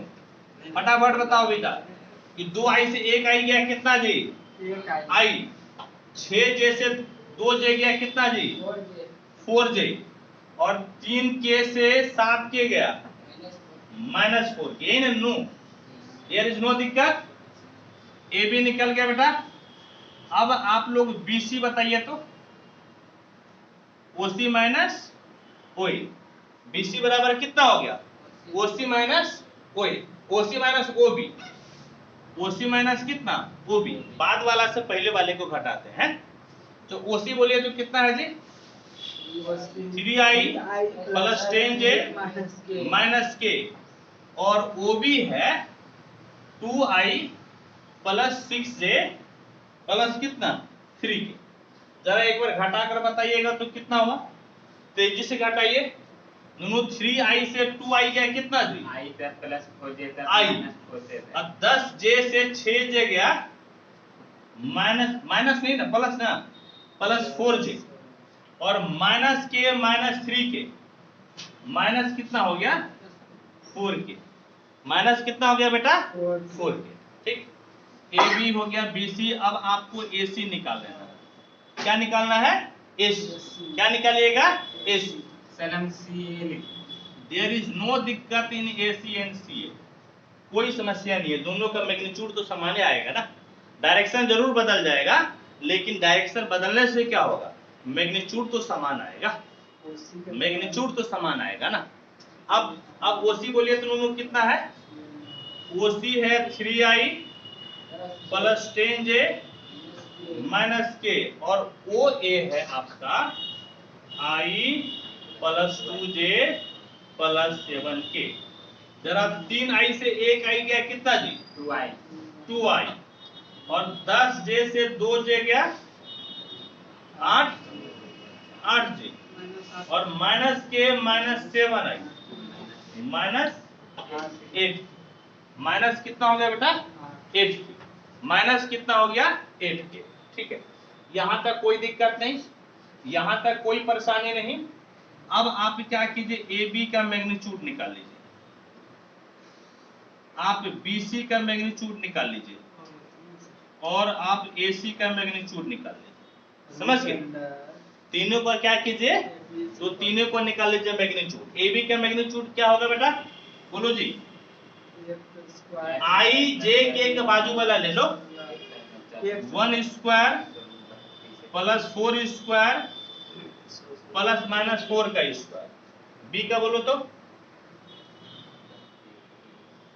फटाफट बताओ बेटा कि 2i से 1i गया कितना जी, i। 6j से 2j गया कितना जी, 4j। और 3k से 7k गया -4, यही ना नो, देयर इज नो दिक्कत। ए बी निकल गया बेटा। अब आप लोग बी सी बताइए तो, ओ सी माइनस ओ ए। बी सी बराबर कितना हो गया, ओ सी माइनस ओ ए, ओ सी माइनस ओ बी। ओ सी माइनस कितना, ओ बी। बाद वाला से पहले वाले को घटाते हैं, तो ओ सी बोलिए तो कितना है जी, 3i plus 10j minus K. और ओ बी है 2i प्लस 6j प्लस कितना 3 के। जरा एक बार घटा कर बताइएगा तो कितना हुआ, तेजी से घटाइए। 3i से 2i गया कितना जी, i प्लस 4j i। और 10j से 6j गया माइनस, माइनस नहीं ना, प्लस ना, प्लस 4j। और माइनस के माइनस 3 के, माइनस कितना हो गया 4 के। माइनस कितना हो गया बेटा 4 के, ठीक। ए बी हो गया बी सी। अब आपको ए सी निकाल लेना है। क्या निकालना है, ए सी। क्या निकालिएगा, ए सी। सलम सी लिख। देयर इज नो दिक्कत इन ए सी एंड सी ए, कोई समस्या नहीं है। दोनों का मैग्नीट्यूड तो समान ही आएगा ना, डायरेक्शन जरूर बदल जाएगा, लेकिन डायरेक्शन बदलने से क्या होगा, मैग्नीट्यूड तो समान आएगा, मैग्नीट्यूड तो समान आएगा ना। अब ओसी बोलिए तो दोनों कितना है, ओसी है 3i plus 10j minus K. और ओ ए है आपका i plus 2j plus 7k। जरा 3i से 1i गया कितना जी, 2i। और 10j से 2j गया 8 8g और माइनस के -7i -8 माइनस कितना हो गया बेटा 8 माइनस कितना हो गया 8 के। ठीक है, यहां तक कोई दिक्कत नहीं, यहां तक कोई परेशानी नहीं। अब आप क्या कीजिए, ए बी का मैग्नीट्यूड निकाल लीजिए, आप बी सी का मैग्नीट्यूड निकाल लीजिए और आप ए सी का मैग्नीट्यूड निकाल लीजिए। समझ गए? तीनों को क्या कीजिए, तो तीनों को निकाल लीजिए मैग्नीट्यूड। ए बी का मैग्नीट्यूड क्या होगा बेटा, बोलो जी। आई जे के बाजू वाला ले लो, 1 स्क्वायर प्लस 4 स्क्वायर प्लस -4 का स्क्वायर। बी का बोलो तो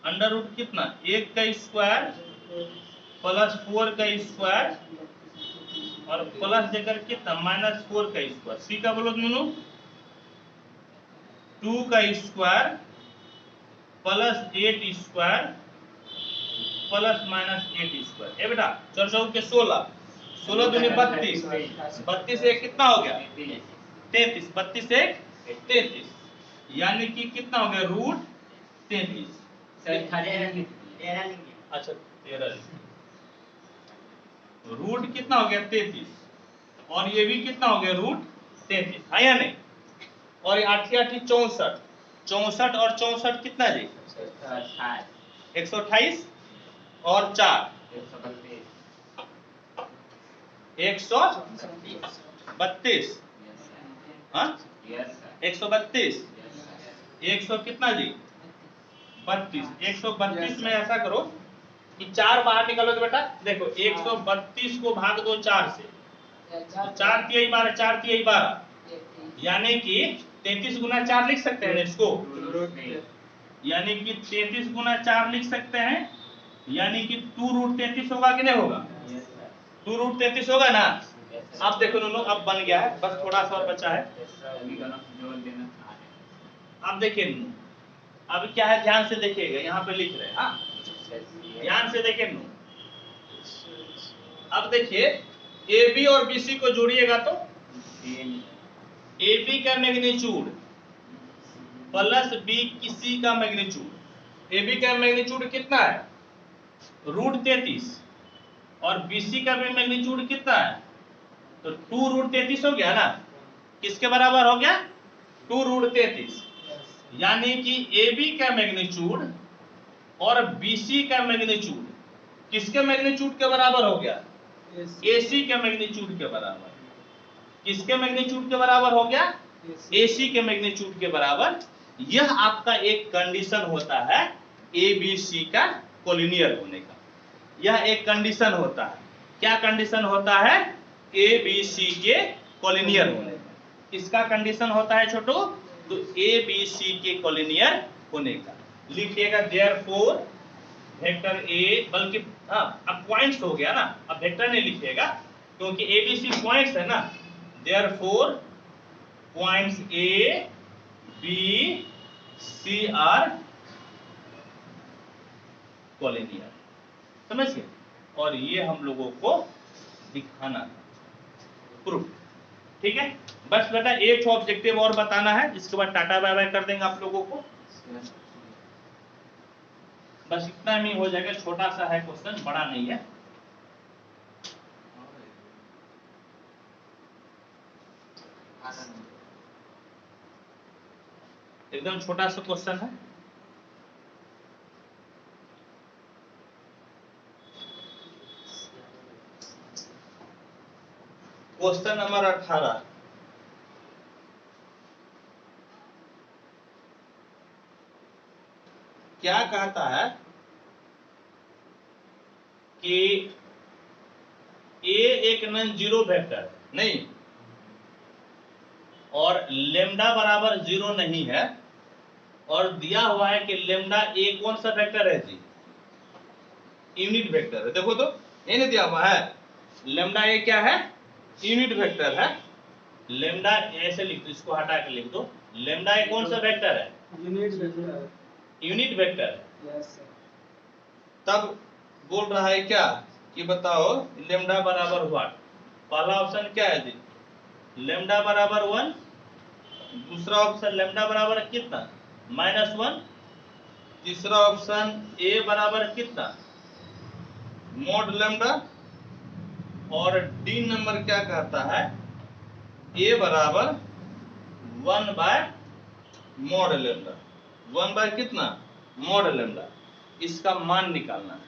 अंडर रूट कितना, 1 का स्क्वायर प्लस 4 का स्क्वायर और प्लस देकर कितना -4 का स्क्वायर। सी का बोलो दोनों 2 का square plus 8 square plus -8 square. ए बेटा 4 चौक के 16 16 दूनी 32 32 एक कितना हो गया 33 32 एक 33 यानी कि कितना हो गया रूट 33। अच्छा 13 रूट कितना हो गया 33 और ये भी कितना हो गया रूट 33 है या नहीं। और ये 8 64 64 और 64 कितना जी 128 और 4 132 हाँ 132 100 कितना जी 32 132 में ऐसा करो कि 4 बाहर निकालो तो बेटा देखो 132 को भाग दो 4 से, 4 तिहाई 12 4 तिहाई 12 यानी कि 33 गुना 4 लिख सकते हैं इसको, यानी कि 33 गुना 4 लिख सकते हैं, यानी कि 2 रूट 33 होगा कि नहीं होगा 2 रूट 33 होगा ना। अब देखो दोनों अब बन गया है, बस थोड़ा सा और बचा है। अब देखिए अब क्या है ध्यान से देखिएगा, यहाँ पे लिख रहे हैं हाँ ध्यान से देखिए। अब देखिए ए बी और बी सी को जोड़िएगा तो ए बी का मैग्नीट्यूड प्लस बी सी का मैग्नीट्यूड। ए बी का मैग्नीट्यूड कितना है रूट 33 और बी सी का भी मैग्नीट्यूड कितना है तो 2 रूट 33 हो गया ना। किसके बराबर हो गया 2 रूट 33 यानी कि ए बी का मैग्नीट्यूड और बी सी का मैग्नीट्यूड किसके मैग्नीट्यूड के बराबर हो गया ए सी के मैग्नीट्यूड के बराबर। किसके मैग्नीट्यूड के बराबर हो गया ए सी के मैग्नीट्यूड के बराबर। यह आपका एक कंडीशन होता है ए बी सी का कोलिनियर होने का, यह एक कंडीशन होता है। क्या कंडीशन होता है ए बी सी के कोलिनियर होने का। इसका कंडीशन होता है छोटू तो ए बी सी के कोलिनियर होने का। लिखिएगा देयरफॉर वेक्टर ए, बल्कि हाँ अब पॉइंट्स हो गया ना, अब वेक्टर नहीं लिखिएगा क्योंकि ए बी सी पॉइंट्स है ना। Therefore points A B C are collinear, समझ गए। और ये हम लोगों को दिखाना प्रूफ, ठीक है। बस बेटा एक ऑब्जेक्टिव और बताना है, इसके बाद टाटा बाय बाय कर देंगे आप लोगों को। बस इतना में हो जाएगा, छोटा सा है क्वेश्चन, बड़ा नहीं है। एकदम छोटा सा क्वेश्चन है। क्वेश्चन नंबर 18 क्या कहता है कि ए एक नॉन जीरो वेक्टर नहीं और लेमडा बराबर 0 नहीं है और दिया हुआ है कि लेमडा ए कौन सा वेक्टर है जी यूनिट वेक्टर है। देखो तो ये नहीं दिया हुआ है, लेमडा ए क्या है यूनिट वेक्टर है। लेमडा ऐसे लिख दो, इसको हटा के लिख दो, लेमडा ए कौन सा वेक्टर है यूनिट वेक्टर। Yes sir. तब बोल रहा है क्या कि बताओ लेमडा बराबर व्हाट। पहला ऑप्शन क्या है जी लेमडा बराबर 1, दूसरा ऑप्शन लेमडा बराबर कितना -1, तीसरा ऑप्शन ए बराबर कितना मॉड लेमडा, और डी नंबर क्या कहता है ए बराबर 1 बाय मॉड लेमडा, 1 बाय कितना मॉड लेमडा। इसका मान निकालना है,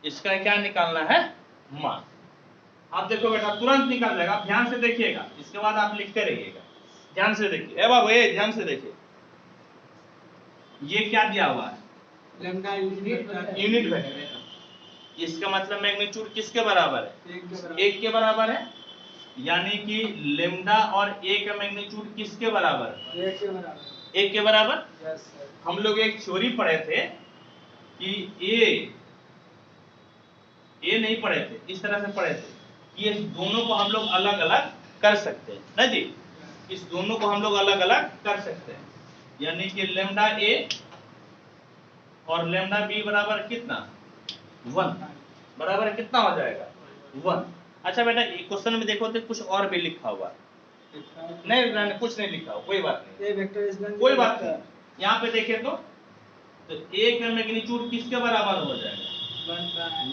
इसका क्या निकालना है मान। आप देखो बेटा तुरंत निकल जाएगा, आप ध्यान से देखिएगा, इसके बाद आप लिखते रहिएगा। ध्यान से देखिए, ए बाबू ए ध्यान से देखिए, ये क्या दिया हुआ है लैम्डा यूनिट वेक्टर। इसका मतलब मैग्नीट्यूड किसके बराबर है 1 के बराबर है, यानी कि लेमडा और ए का मैग्नीट्यूड किसके बराबर है 1 के बराबर। Yes sir. हम लोग एक थ्योरी पढ़े थे कि ए नहीं पढ़े थे, इस तरह से पढ़े थे कि ये दोनों को हम लोग अलग अलग कर सकते हैं ना जी, इस दोनों को हम लोग अलग अलग कर सकते हैं, यानी कि लेमडा ए और लेमडा बी बराबर कितना 1 बराबर कितना हो जाएगा 1। अच्छा बेटा क्वेश्चन में देखो तो कुछ और भी लिखा हुआ नहीं, कुछ नहीं लिखा हुआ, कोई बात नहीं, ये वेक्टर इस बन कोई बात नहीं। यहाँ पे देखे तो ए का मैग्नीट्यूड किसके बराबर हो जाएगा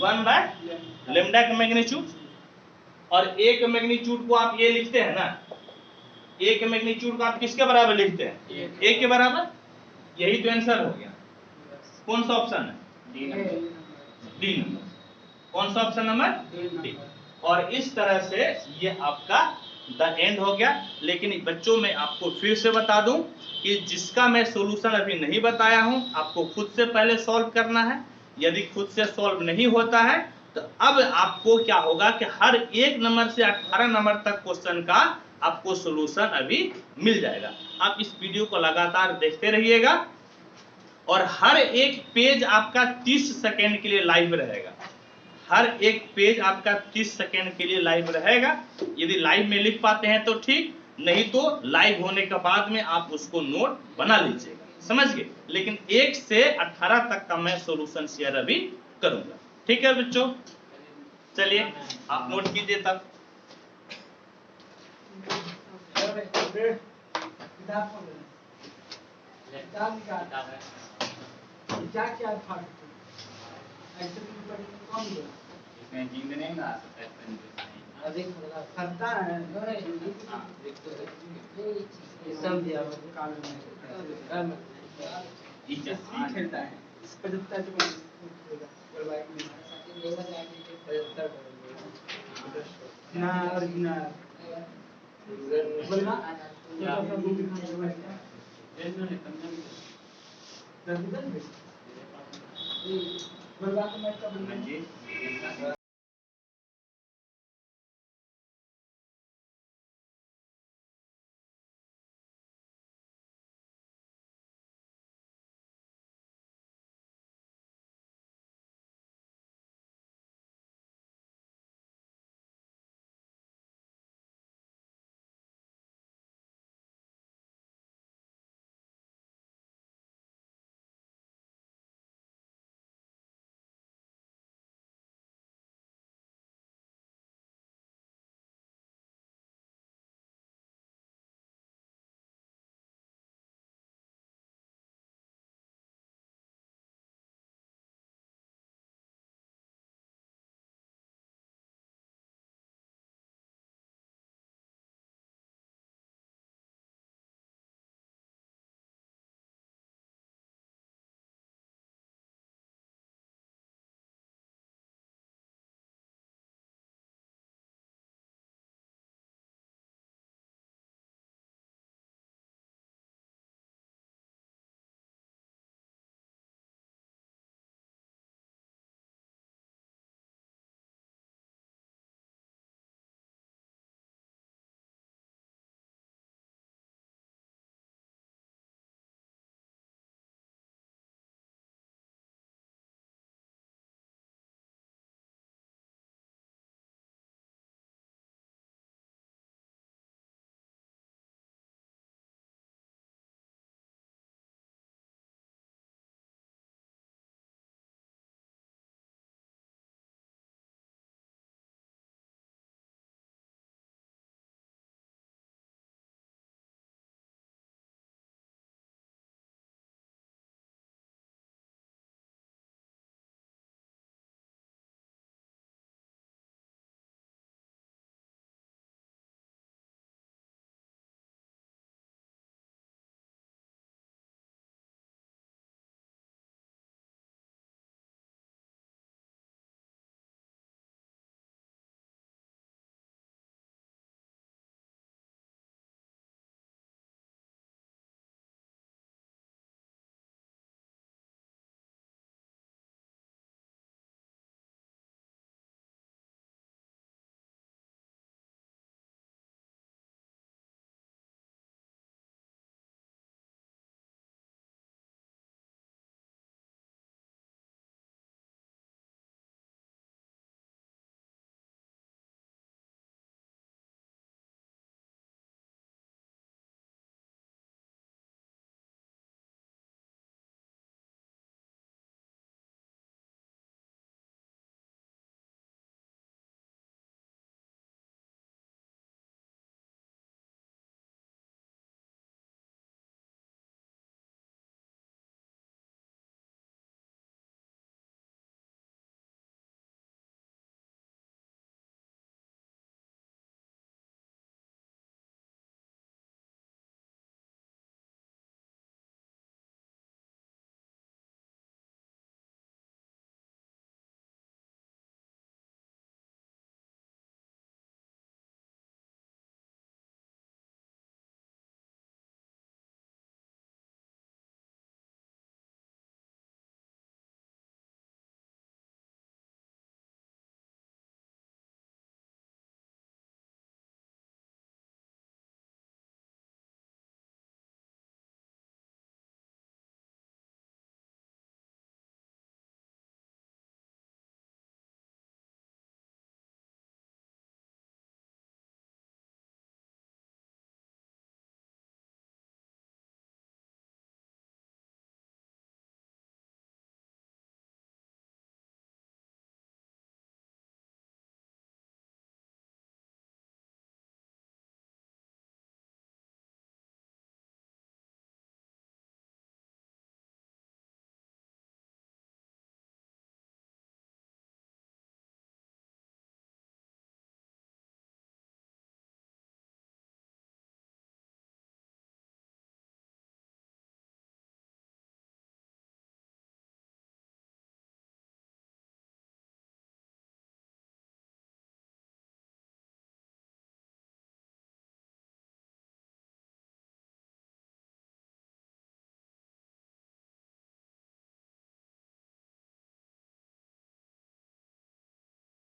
1 बाय लेमडा का मैग्नीट्यूड, और ए के मैग्नीट्यूड को आप ए लिखते हैं ना, ए के मैग्नीट्यूड को आप किसके बराबर लिखते हैं 1 के बराबर। यही तो आंसर हो गया। कौन सा ऑप्शन है डी नंबर, कौन सा ऑप्शन नंबर डी। और इस तरह से ये आपका द एंड हो गया। लेकिन बच्चों में आपको फिर से बता दूं कि जिसका मैं सॉल्यूशन अभी नहीं बताया हूं, आपको खुद से पहले सॉल्व करना है। यदि खुद से सॉल्व नहीं होता है तो अब आपको क्या होगा कि हर 1 नंबर से 18 नंबर तक क्वेश्चन का आपको सॉल्यूशन अभी मिल जाएगा। आप इस वीडियो को लगातार देखते रहिएगा, और हर एक पेज आपका 30 सेकेंड के लिए लाइव रहेगा, हर एक पेज आपका 30 सेकेंड के लिए लाइव रहेगा। यदि लाइव में लिख पाते हैं तो ठीक, नहीं तो लाइव होने के बाद में आप उसको नोट बना लीजिएगा, समझ गए। लेकिन 1 से 18 तक का मैं सॉल्यूशन शेयर अभी करूंगा, ठीक है बच्चों। चलिए आप नोट कीजिए तब। क्या था इसमें नींद नहीं ना आ सकता है पेन के साथ। अधिक करता है हाँ, देख तो ये सब दिया काल में ये जहां खेलता है इस 75 और बाइक में ना ओरिजिनल बोलना क्या? तो सब दिखाने का नहीं समझ बोलवा के मैं कब जी